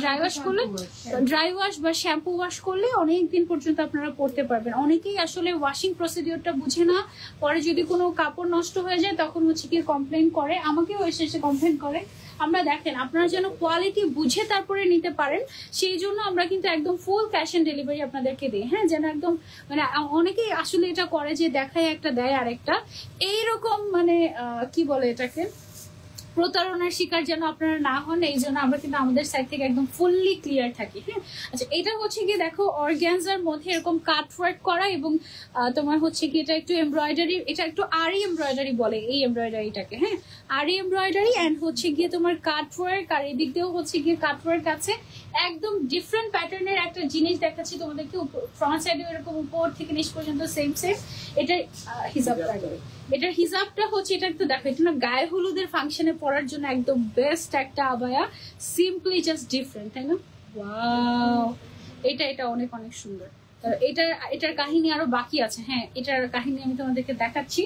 ড্রাই ওয়াশ বা শ্যাম্পু ওয়াশ করলে অনেকদিন পর্যন্ত আপনারা পরতে পারবেন। অনেকেই আসলে ওয়াশিং প্রসিডিওরটা বুঝে না, পরে যদি কোনো কাপড় নষ্ট হয়ে যায় তখন হচ্ছে কি কমপ্লেন করে, আমাকেও এসে কমপ্লেন করে। আমরা দেখেন আপনারা যেন কোয়ালিটি বুঝে তারপরে নিতে পারেন, সেই জন্য আমরা কিন্তু একদম ফুল ক্যাশ অন ডেলিভারি আপনাদেরকে দিই। হ্যাঁ, যেন একদম মানে অনেকেই আসলে এটা করে যে দেখায় একটা দেয় আরেকটা, এইরকম মানে কি বলে এটাকে, প্রতারণার শিকার যেন আপনারা না হন। এই জন্য আমরা কিন্তু আমাদের সাইড থেকে একদম ফুললি ক্লিয়ার থাকি। হ্যাঁ, আচ্ছা, এটা হচ্ছে কি দেখো অর্গানজার মধ্যে এরকম কাট ওয়ার্ক করা এবং তোমার হচ্ছে কি এটা একটু এমব্রয়ডারি, এটা একটু আরি এমব্রয়ডারি বলে এই এমব্রয়ডারিটাকে। হ্যাঁ, আরি এমব্রয়ডারি অ্যান্ড হচ্ছে গিয়ে তোমার কাট ওয়ার্ক, আর এদিক দিয়েও হচ্ছে গিয়ে কাট ওয়ার্ক আছে। একদম ডিফারেন্ট প্যাটার্নের একটা জিনিস দেখাচ্ছি তোমাদেরকে। ফ্রন্ট সাইডে এরকম উপর থেকে নিচ পর্যন্ত সেম সেম। এটার হিজাবটা হচ্ছে, এটা একটু দেখো, এটা না গায়ে হলুদের ফাংশনে পরার জন্য একদম বেস্ট একটা আবায়া, সিম্পলি জাস্ট ডিফারেন্ট, তাই না? ওয়াও, এটা অনেক অনেক সুন্দর। এটার কাহিনী আরো বাকি আছে। হ্যাঁ, এটার কাহিনী আমি তোমাদেরকে দেখাচ্ছি।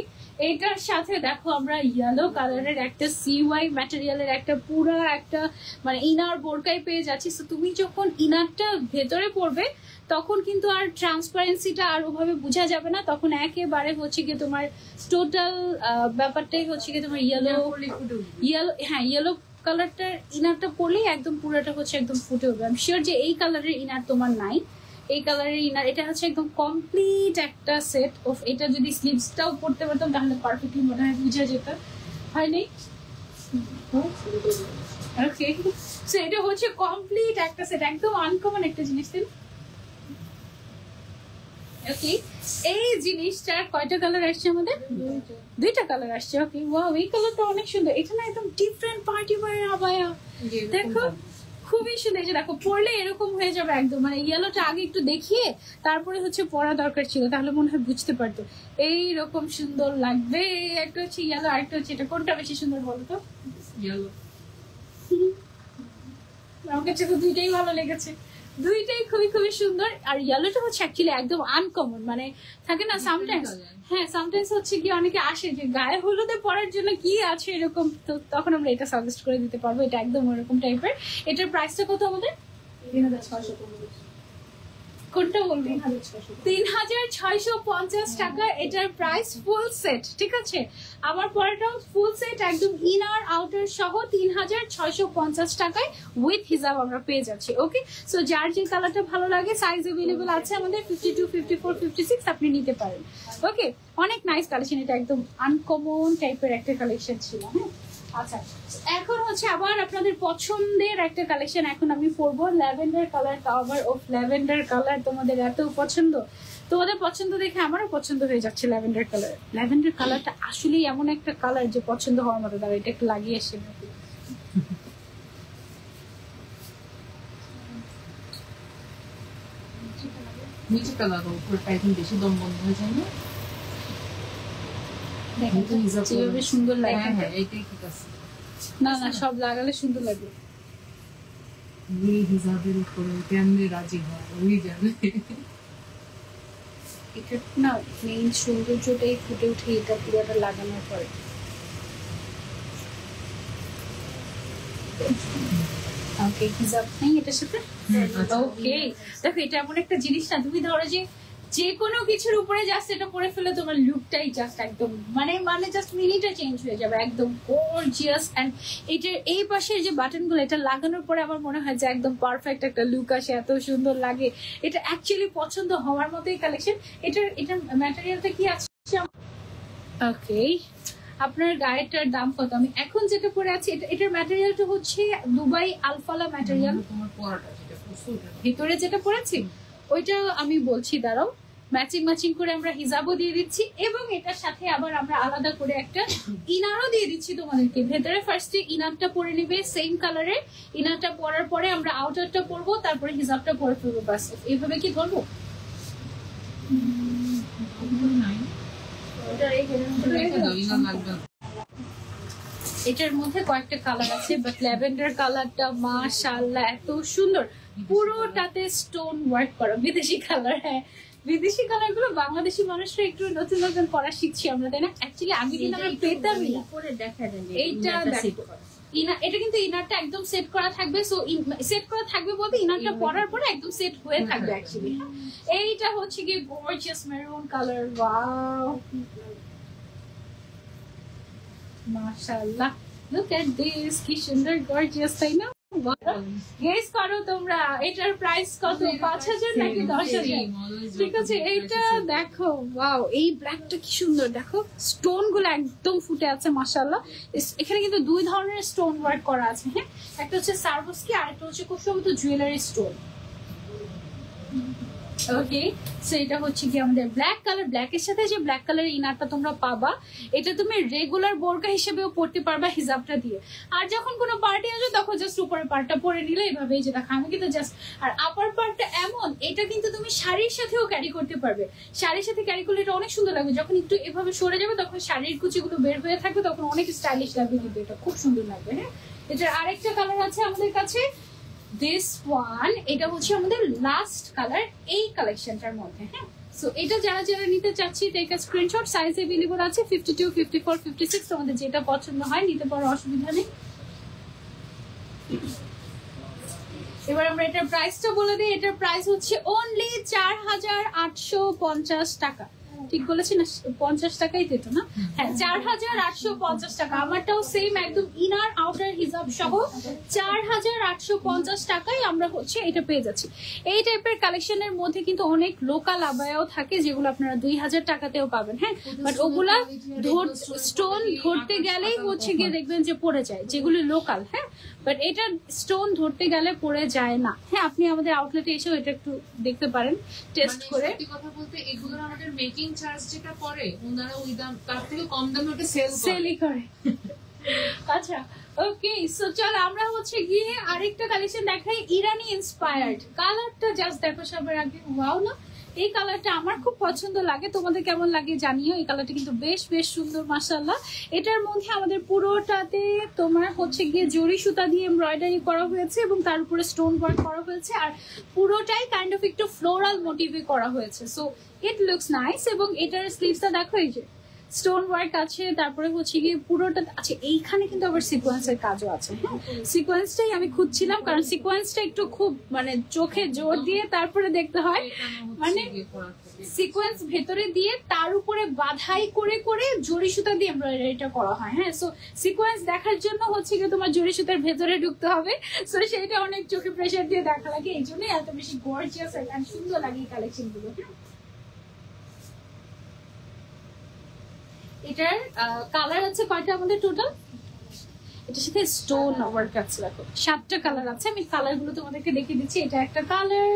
এটার সাথে দেখো আমরা ইয়েলো কালারের একটা CY ম্যাটেরিয়ালের একটা পুরো একটা মানে ইনার বোরকাই পেয়ে যাচ্ছি। তো তুমি যখন ইনারটা ভেতরে পড়বে তখন কিন্তু আর ট্রান্সপারেন্সিটা আর ওভাবে বোঝা যাবে না, তখন একেবারে হচ্ছে কি তোমার টোটাল ব্যাপারটাই হচ্ছে কি তোমার ইয়েলো, হ্যাঁ ইয়েলো কালারটার ইনারটা পরলেই একদম পুরোটা হচ্ছে একদম ফুটে উঠবে। আমি শিওর যে এই কালারের ইনার তোমার নাই, এই কালারের ইনার এটা হচ্ছে একদম কমপ্লিট একটা সেট অফ। এটা যদি স্লিভসটাও পরতে পারতাম তাহলে পারফেক্টলি মনে হয় বুঝা যেত, হয়নি? ওকে, সো এটা হচ্ছে কমপ্লিট একটা সেট, একদম আনকমন একটা জিনিস। দিন ওকে, এই জিনিসটার কয়টা কালার আসছে আমাদের? দুইটা কালার আসছে। ওকে, ওয়াও, এই কালারটা অনেক সুন্দর। এটা না একদম ডিফারেন্ট পার্টি ওয়্যার আবায়া, দেখো খুবই সুন্দর। এই যে দেখো পরলে এরকম হয়ে যাবে একদম, মানে ইয়েলোটা আগে একটু দেখিয়ে তারপরে হচ্ছে পরা দরকার ছিল, তাহলে মনে হয় বুঝতে পারতো। এইরকম সুন্দর লাগবে। একটা হচ্ছে ইয়েলো, আরেকটা হচ্ছে এটা। কোনটা বেশি সুন্দর বলো তো?
ইয়েলো।
আমার কাছে তো দুইটাই ভালো লেগেছে, দুইটাই খুবই খুবই সুন্দর। আর ইয়েলোটা হচ্ছে অ্যাকচুয়ালি একদম আনকমন, মানে থাকে না সামটাইমস, হ্যাঁ সামটাইমস হচ্ছে কি অনেকে আসে যে গায়ে হলুদে পরার জন্য কি আছে এরকম, তো তখন আমরা এটা সাজেস্ট করে দিতে পারবো। এটা একদম ওরকম টাইপের। এটার প্রাইসটা কত আমাদের?
3650।
কোনটা বলবো? 3650 টাকা এটার প্রাইস, ফুল সেট। ঠিক আছে, আমার পরেটাও ফুল সেট একদম ইনার আউটার সহ 3650 টাকায় উইথ হিজাব আমরা পেয়ে যাচ্ছি। ওকে, সো যার যে কালারটা ভালো লাগে সাইজ अवेलेबल আছে আমাদের 52, 54, 56 আপনি নিতে পারেন। ওকে, অনেক নাইস কালেকশন। এটা একদম আনকমন টাইপের একটা কালেকশন ছিল। হ্যাঁ, আচ্ছা এখন হচ্ছে আবার আপনাদের পছন্দের একটা কালেকশন এখন আমি পরবো, lavender colour. Cover of lavender colour তোমাদের এত পছন্দ, তোমাদের পছন্দ দেখে আমারও পছন্দ হয়ে যাচ্ছে ল্যাভেন্ডার কালার। ল্যাভেন্ডার কালারটা আসলেই এমন একটা কালার যে পছন্দ হওয়ার মতো। দাঁড়া, এটা একটু লাগিয়ে আসি।
নিচে কালার উপরটা এখন বেশি দম বন্ধ হয়ে যায় না?
যেভাবে সুন্দর লাগে।
হ্যাঁ হ্যাঁ, এইটাই ঠিক আছে।
না না, সব লাগালে সুন্দর লাগবে।
এই হিজাবের উপরে কেমনে রাজি হয় ওই জানে।
এটা না মেইন সৌন্দর্যটাই ফুটে উঠে এটা পুরোটা লাগানোর পরে। ওকে, হিজাব নেই এটার সাথে। ওকে, দেখো এটা এমন একটা জিনিস না, তুমি ধরো যে কোনো কিছুর উপরে জাস্ট এটা পরে ফেলে তোমার লুকটাই জাস্ট একদম মানে জাস্ট মিনিটে চেঞ্জ হয়ে যাবে, একদম গর্জিয়াস। এন্ড এটার এই পাশের যে বাটন গুলো এটা লাগানোর পরে আমার মনে হয় যে একদম পারফেক্ট একটা লুক আসে, এত সুন্দর লাগে। এটা অ্যাকচুয়ালি পছন্দ হওয়ার মতোই কালেকশন। এটার ম্যাটেরিয়ালটা কি আছে? ওকে, আপনার গায়েটার দাম কত? আমি এখন যেটা পরে আছি এটার ম্যাটেরিয়ালটা হচ্ছে দুবাই আলফালা ম্যাটেরিয়াল।
তোমার পরাটা যেটা ফুলটা
ভিতরে যেটা পরেছি ওইটা আমি বলছি, দাঁড়াও। ম্যাচিং করে আমরা হিজাবও দিয়ে দিচ্ছি এবং এটার সাথে আবার আমরা আলাদা করে একটা ইনারও দিয়ে দিচ্ছি তোমাদেরকে। ভেতরে ফার্স্টে ইনারটা পরে নিবে সেম কালারের, ইনারটা পরার পরে আমরা আউটারটা পরবো, তারপরে হিজাবটা পরে ফেলবো। বাস এইভাবে কি করবো?
নাই
এটার মধ্যে কয়েকটা কালার আছে, বাট ল্যাভেন্ডার কালারটা মাশাআল্লাহ এত সুন্দর, পুরোটাতে স্টোন ওয়ার্ক করা। বিদেশি কালার, হ্যাঁ বিদেশি কালার গুলো বাংলাদেশি মানুষরা একটু নতুন নতুন করা শিখছি আমরা, তাই না? অ্যাকচুয়ালি আগে কিন্তু আমরা পেতামই না। এইটা এটা কিন্তু ইনারটা একদম সেট করা থাকবে। সো সেট করা থাকবে বলতে ইনারটা পরার পরে একদম সেট হয়ে থাকবে অ্যাকচুয়ালি। এইটা হচ্ছে কি গর্জিয়াস মেরুন কালার। ওয়াও, মাশাআল্লাহ, লুক এট দিস, কি সুন্দর গর্জিয়াস, তাই না? গেস করো তোমরা এটার প্রাইস কত? 5000 নাকি 10000? ঠিক আছে, এইটা দেখো। ওয়াও, এই ব্ল্যাকটা কি সুন্দর, দেখো স্টোন গুলো একদম ফুটে আছে মাশাআল্লাহ। এখানে কিন্তু দুই ধরনের স্টোন ওয়ার্ক করা আছে। হ্যাঁ, একটা হচ্ছে সারবোস্কি আর একটা হচ্ছে খুব সম্ভবত জুয়েলারি স্টোন। ওকে, সো এটা হচ্ছে কি আমাদের ব্ল্যাক কালার। ব্ল্যাকের সাথে যে ব্ল্যাক কালারের ইনারটা তোমরা পাবা, এটা তুমি রেগুলার বোরকা হিসেবেও পড়তে পারবা হিজাবটা দিয়ে। আর যখন কোনো পার্টি আসবে তখন জাস্ট উপরের পার্টটা পরে নিলে এইভাবে, এই যে দেখো আমি কিন্তু জাস্ট, আর আপার পার্টটা এমন, এটা কিন্তু তুমি শাড়ির সাথেও ক্যারি করতে পারবে। শাড়ির সাথে ক্যারি করলে এটা অনেক সুন্দর লাগবে। যখন একটু এভাবে সরে যাবে তখন শাড়ির কুচিগুলো বের হয়ে থাকবে, তখন অনেক স্টাইলিশ লাগবে, কিন্তু এটা খুব সুন্দর লাগবে। হ্যাঁ, এটার আরেকটা কালার আছে আমাদের কাছে, দিস ওয়ান, এটা হচ্ছে আমাদের লাস্ট কালার এই কালেকশনটার মধ্যে। হ্যাঁ, সো এটা যারা যারা নিতে চাচ্ছি take a screenshot. Size available আছে 52, 54, 56, তোমাদের যেটা পছন্দ হয় নিতে পারো, অসুবিধা নেই। এবার আমরা এটার প্রাইসটা বলে দিই। এটার প্রাইস হচ্ছে অনলি 4850 টাকা। ঠিক বলেছি না? 50 টাকাই তো, না? হ্যাঁ, 4850 টাকা। আমারটাও সেম, একদম ইনার আউটার হিজাব সহ 4850 টাকায় আমরা হচ্ছে এটা পেয়ে যাচ্ছি। এই টাইপের কালেকশনের মধ্যে কিন্তু অনেক লোকাল আবায়াও থাকে যেগুলো আপনারা 2000 টাকাতেও পাবেন। হ্যাঁ, বাট ওগুলা স্টোন ধরতে গেলেই হচ্ছে গিয়ে দেখবেন যে পড়ে যায়, যেগুলো লোকাল। হ্যাঁ, বাট এটা স্টোন ধরতে গেলে পড়ে যায় না। হ্যাঁ, আপনি আমাদের আউটলেটে এসেও এটা একটু দেখতে পারেন টেস্ট করে।
সত্যি কথা বলতে এগুলোর আমাদের মেকিং চার্জ যেটা পড়ে ওনারা ওই দাম তার থেকে কম দামে ওটা
সেলই করে। আচ্ছা, ওকে, সো চল আমরা হচ্ছে গিয়ে আরেকটা কালেকশন দেখাই, ইরানি ইন্সপায়ার্ড। কালারটা জাস্ট দেখো সবার আগে, ওয়াও না? এই কালারটা আমার খুব পছন্দ লাগে, তোমাদের কেমন লাগে জানিও। এই কালারটা কিন্তু বেশ বেশ সুন্দর মাশাআল্লাহ। এটার মধ্যে আমাদের পুরোটাতে তোমার হচ্ছে গিয়ে জরি সুতা দিয়ে এমব্রয়ডারি করা হয়েছে এবং তার উপরে স্টোন ওয়ার্ক করা হয়েছে, আর পুরোটাই কাইন্ড অফ একটু ফ্লোরাল মোটিভে করা হয়েছে। So it looks nice. এবং এটার স্লিভসটা দেখো, এই যে স্টোন ওয়ার্ক আছে, তারপরে হচ্ছে গিয়ে পুরোটা আছে। এইখানে কিন্তু আবার সিকোয়েন্সের কাজও আছে। হ্যাঁ, সিকোয়েন্সটাই আমি খুঁজছিলাম, কারণ সিকোয়েন্সটা একটু খুব মানে চোখে জোর দিয়ে তারপরে দেখতে হয়। মানে সিকোয়েন্স ভেতরে দিয়ে তার উপরে বাধাই করে করে জরি সুতা দিয়ে এমব্রয়ডারিটা করা হয়। হ্যাঁ, সো সিকোয়েন্স দেখার জন্য হচ্ছে গিয়ে তোমার জরি সুতার ভেতরে ঢুকতে হবে। সো সেইটা অনেক চোখে প্রেসার দিয়ে দেখা লাগে, এই জন্যই এত বেশি গর্জিয়াস আর সুন্দর লাগে এই কালেকশন গুলো। এটার কালার আছে কয়টা আমাদের টোটাল? এটার সাথে স্টোন ওয়ার্ক আছে, দেখো 7টা কালার আছে। আমি কালার গুলো তোমাদেরকে দেখিয়ে দিচ্ছি। এটা একটা কালার,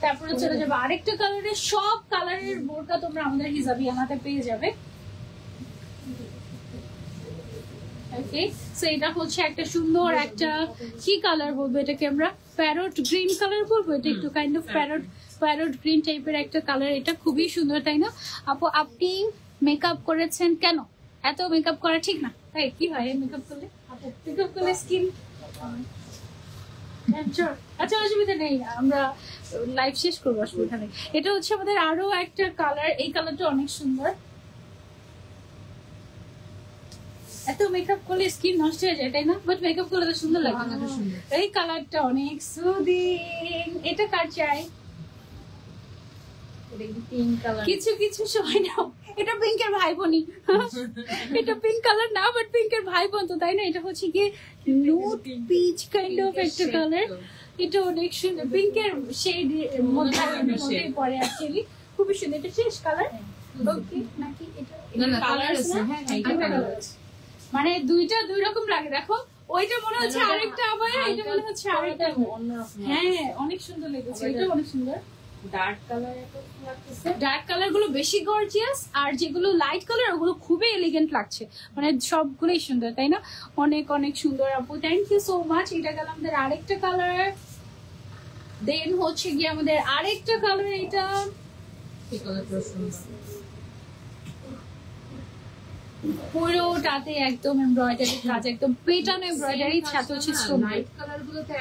তারপরে চলে যাবে আরেকটা কালারের। সব কালারের বোরকা তোমরা আমাদের হিজাবিয়ানাতে পেয়ে যাবে। ওকে, সো এটা হচ্ছে একটা সুন্দর একটা, কি কালার বলবো এটাকে আমরা? প্যারট গ্রিন কালার বলবো। এটা একটু কাইন্ড অফ প্যারট গ্রিন টাইপের একটা কালার। এটা খুবই সুন্দর, তাই না আপু? আপনি মেকআপ করেছেন কেন? এত মেকআপ করা ঠিক না, তাই কি হয় মেকআপ করলে? মেকআপ করলে স্কিন, আচ্ছা অসুবিধা নেই, আমরা লাইভ শেষ করবো, অসুবিধা নেই। এটা হচ্ছে আমাদের আরো একটা কালার। এই কালারটা অনেক সুন্দর। এত মেকআপ করলে স্কিন নষ্ট হয়ে যায়, তাই না? বাট মেকআপ করলে তো সুন্দর লাগে। এই কালারটা অনেক সুদিং। এটা কার চাই? কিছু কিছু সময় নাও। এটা পিঙ্কের ভাই বোনই। এটা পিঙ্ক কালার না, বাট পিঙ্কের ভাই বোন তো, তাই না? এটা হচ্ছে কি নুড পিচ কাইন্ড অফ একটা কালার। এটা অনেক সুন্দর, পিঙ্কের শেড মধ্যে পরে অ্যাকচুয়ালি খুবই সুন্দর। এটা শেষ কালার ওকে নাকি? এটা কালার আছে, হ্যাঁ মানে দুইটা দুই রকম লাগে। দেখো ওইটা মনে হচ্ছে আরেকটা আবায়া, এটা মনে হচ্ছে আরেকটা অন্যরকম। হ্যাঁ, অনেক সুন্দর লেগেছে, এটা অনেক সুন্দর। ডার্ক কালার গুলো বেশি গর্জিয়াস, আর যেগুলো লাইট কালার ওগুলো খুবই এলিগেন্ট লাগছে। মানে সবগুলোই সুন্দর, তাই না? অনেক অনেক সুন্দর আপু, থ্যাংক ইউ সো মাচ। এটা গেল আমাদের আরেকটা কালার। দেন হচ্ছে গিয়ে আমাদের আরেকটা কালার। এটা পুরোটাতে একদম এমব্রয়ডারি কাজ, একদম পেটানো এমব্রয়ডারি, সাথে হচ্ছে স্টোন। লাইট কালার গুলোতে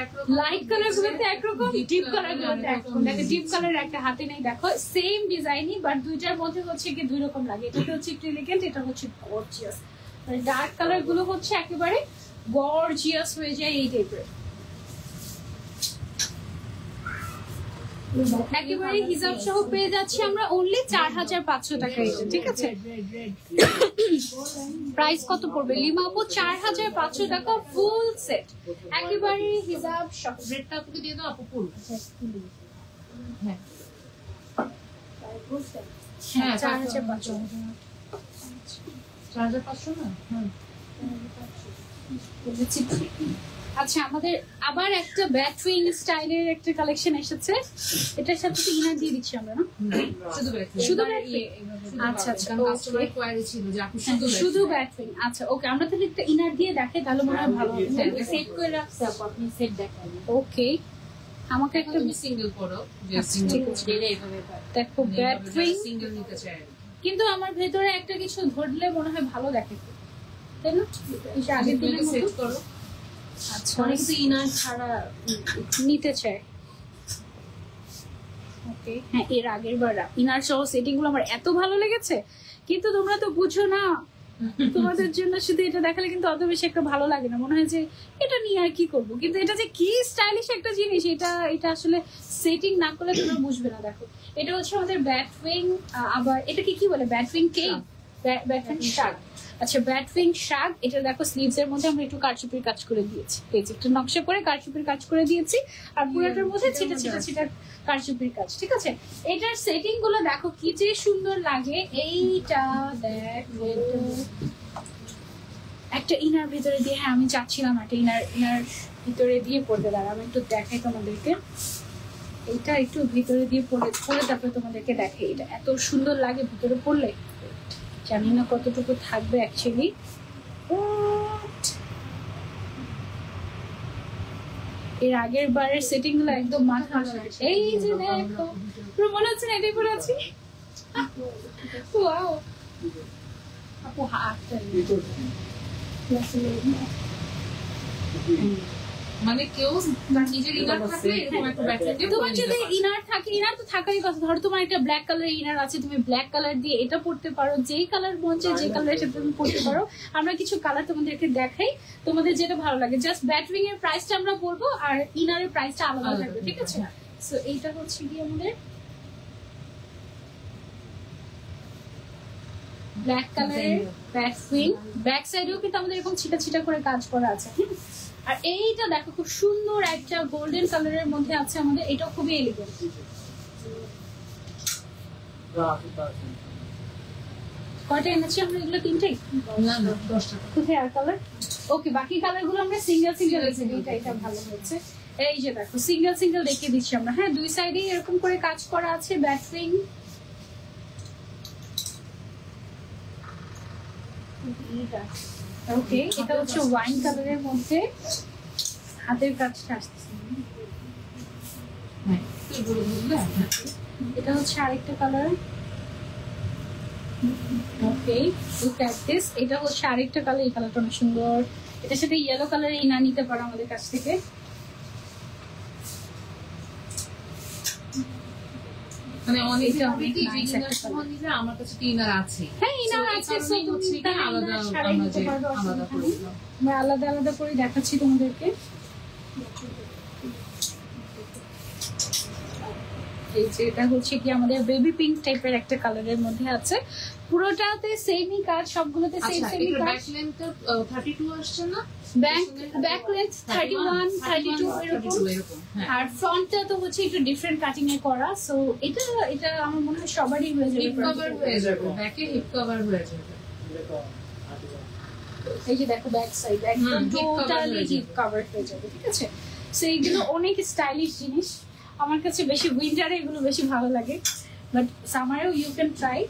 একরকম, ডিপ কালার গুলোতে একরকম। দেখো ডিপ কালার একটা হাতে নেই, দেখো সেম ডিজাইনই, বাট দুইটার মধ্যে হচ্ছে কি দুই রকম লাগে। এটা হচ্ছে একটু এলিগেন্ট, এটা হচ্ছে গর্জিয়াস। মানে ডার্ক কালার গুলো হচ্ছে একেবারে গর্জিয়াস হয়ে যায় এই টাইপের। একেবারে হিজাব সহ পেয়ে যাচ্ছি আমরা অনলি 4500 টাকা। এটা ঠিক আছে। প্রাইস কত পড়বে লিমা আপু? 4500 টাকা ফুল সেট, একেবারে হিজাব সহ।
রেডটা আপুকে দিয়ে দাও, আপু ফুল। হ্যাঁ
হ্যাঁ 4500
না? হ্যাঁ
আচ্ছা, আমাদের আবার একটা ব্যাটুইন স্টাইলের একটা কালেকশন এসেছে। এটার সাথে তো ইনার দিয়ে দিচ্ছি আমরা, না? শুধু আচ্ছা আচ্ছা,
কাস্টমার কোয়ারি ছিল যে আপু
শুধু ব্যাটুইন। আচ্ছা ওকে, আমরা তাহলে একটা ইনার দিয়ে দেখাই, তাহলে মনে হয় ভালো হবে।
সেট করে রাখছি আপু, আপনি সেট দেখান।
ওকে, আমাকে একটা
সিঙ্গেল করো, যে
ঠিক আছে।
এইভাবে
দেখো ব্যাটুইন,
সিঙ্গেল নিতে চাই,
কিন্তু আমার ভেতরে একটা কিছু ধরলে মনে হয় ভালো দেখে, তাই না? এটা আগের দিনের
সেট
মতো
করো।
আচ্ছা
অনেক তো ইনার ছাড়া
নিতে চাই। ওকে, হ্যাঁ এর আগের বার ইনার সহ সেটিং গুলো আমার এত ভালো লেগেছে, কিন্তু তোমরা তো বুঝো না, তোমাদের জন্য শুধু এটা দেখালে কিন্তু অত বেশি একটা ভালো লাগে না, মনে হয় যে এটা নিয়ে আর কি করবো, কিন্তু এটা যে কি স্টাইলিশ একটা জিনিস, এটা আসলে সেটিং না করলে তোমরা বুঝবে না। দেখো এটা হচ্ছে আমাদের ব্যাটউইং, আবার এটাকে কি বলে, ব্যাটউইং কেক, ব্যাটউইং শাক। আচ্ছা ব্যাটউইং শাক, এটা দেখো স্লিভস এর মধ্যে আমরা একটু কারচুপির কাজ করে দিয়েছি, এই যে একটু নকশা করে কারচুপির কাজ করে দিয়েছি, আর পুরোটার মধ্যে ছিটা ছিটা ছিটা কারচুপির কাজ। ঠিক আছে, এটার সেটিং গুলো দেখো কি যে সুন্দর লাগে। এইটা দেখো একটা ইনার ভিতরে দিয়ে, হ্যাঁ আমি চাচ্ছিলাম একটা ইনার ভিতরে দিয়ে পড়তে, দাঁড়া আমি একটু দেখাই তোমাদেরকে, এইটা একটু ভিতরে দিয়ে পড়ে তারপরে তোমাদেরকে দেখে, এটা এত সুন্দর লাগে ভিতরে পড়লে, জানি না কতটুকু থাকবে অ্যাকচুয়ালি। এর আগের বারের সেটিং গুলো একদম মাথা, এই যে দেখো পুরো মনে হচ্ছে না এটাই পরে আছি। ওয়াও আপু হাতটা
মানে কেউ নিজের ইনার থাকলে এরকম একটা ব্যাটারি
তোমার যদি ইনার থাকে, ইনার তো থাকারই কথা, ধরো তোমার একটা ব্ল্যাক কালার ইনার আছে, তুমি ব্ল্যাক কালার দিয়ে এটা পড়তে পারো, যেই কালার মন চায় যে কালারের সাথে তুমি পড়তে পারো। আমরা কিছু কালার তোমাদেরকে দেখাই, তোমাদের যেটা ভালো লাগে। জাস্ট ব্যাটারিং এর প্রাইসটা আমরা বলবো আর ইনারের প্রাইসটা আলাদা থাকবে, ঠিক আছে? সো এইটা হচ্ছে কি আমাদের ব্ল্যাক কালারের ব্যাটউইং, ব্যাক সাইডেও কিন্তু আমাদের এরকম ছিটা ছিটা করে কাজ করা আছে। আর এইটা দেখো খুব সুন্দর একটা গোল্ডেন কালারের মধ্যে আছে আমাদের, এটা খুবই এলিগেন্ট। কয়টা এনেছি আমরা এগুলো? তিনটেই
না 10টা
হেয়ার কালার। ওকে, বাকি কালার গুলো আমরা সিঙ্গেল সিঙ্গেল রেখেছি, এটা ভালো হয়েছে। এই যে দেখো সিঙ্গেল সিঙ্গেল দেখিয়ে দিচ্ছি আমরা। হ্যাঁ দুই সাইডে এরকম করে কাজ করা আছে ব্যাটউইং। ওকে, এটা হচ্ছে ওয়াইন কালারের মধ্যে, হাতের কাজটা আসছে। এটা হচ্ছে আরেকটা colour. Okay, look at this, এটা হচ্ছে আরেকটা কালার, এই কালারটা অনেক সুন্দর। এটার সাথে ইয়েলো কালারের ইনা নিতে পারো আমাদের কাছ থেকে।
মানে অনেক
এটা অনেক
কি
nice
ইনার
একটা
সহ নিলে আমার কাছে কি ইনার আছে।
হ্যাঁ ইনার
So, এই
আছে,
কারণেই হচ্ছে কি আলাদা আমরা যে আলাদা করে দিলাম।
আমরা আলাদা আলাদা করে দেখাচ্ছি তোমাদেরকে। এই যে এটা হচ্ছে কি আমাদের বেবি পিঙ্ক টাইপের একটা কালারের মধ্যে আছে, পুরোটাতে সেমই কাজ, সবগুলোতে সেম
আচ্ছা
সেমই
এটা
কাজ।
ব্যাক লেন্থটা 32 আসছে না?
ব্যাক লেন্থ 31 32 এরকম,
হ্যাঁ।
আর ফ্রন্টটা তো হচ্ছে একটু ডিফারেন্ট কাটিং এ করা। সো এটা আমার মনে হয় সবারই হয়ে যাবে,
হিপ কভার হয়ে যাবে, ব্যাকে হিপ কভার হয়ে যাবে।
এই যে দেখো ব্যাক সাইড একদম
hip cover
টোটালি
হয়ে
হিপ
যাবে।
কভার হয়ে যাবে, ঠিক আছে? সো এইগুলো অনেক স্টাইলিশ জিনিস, আমার কাছে বেশি উইন্টারে এগুলো বেশি ভালো লাগে, বাট সামারেও ইউ ক্যান ট্রাই।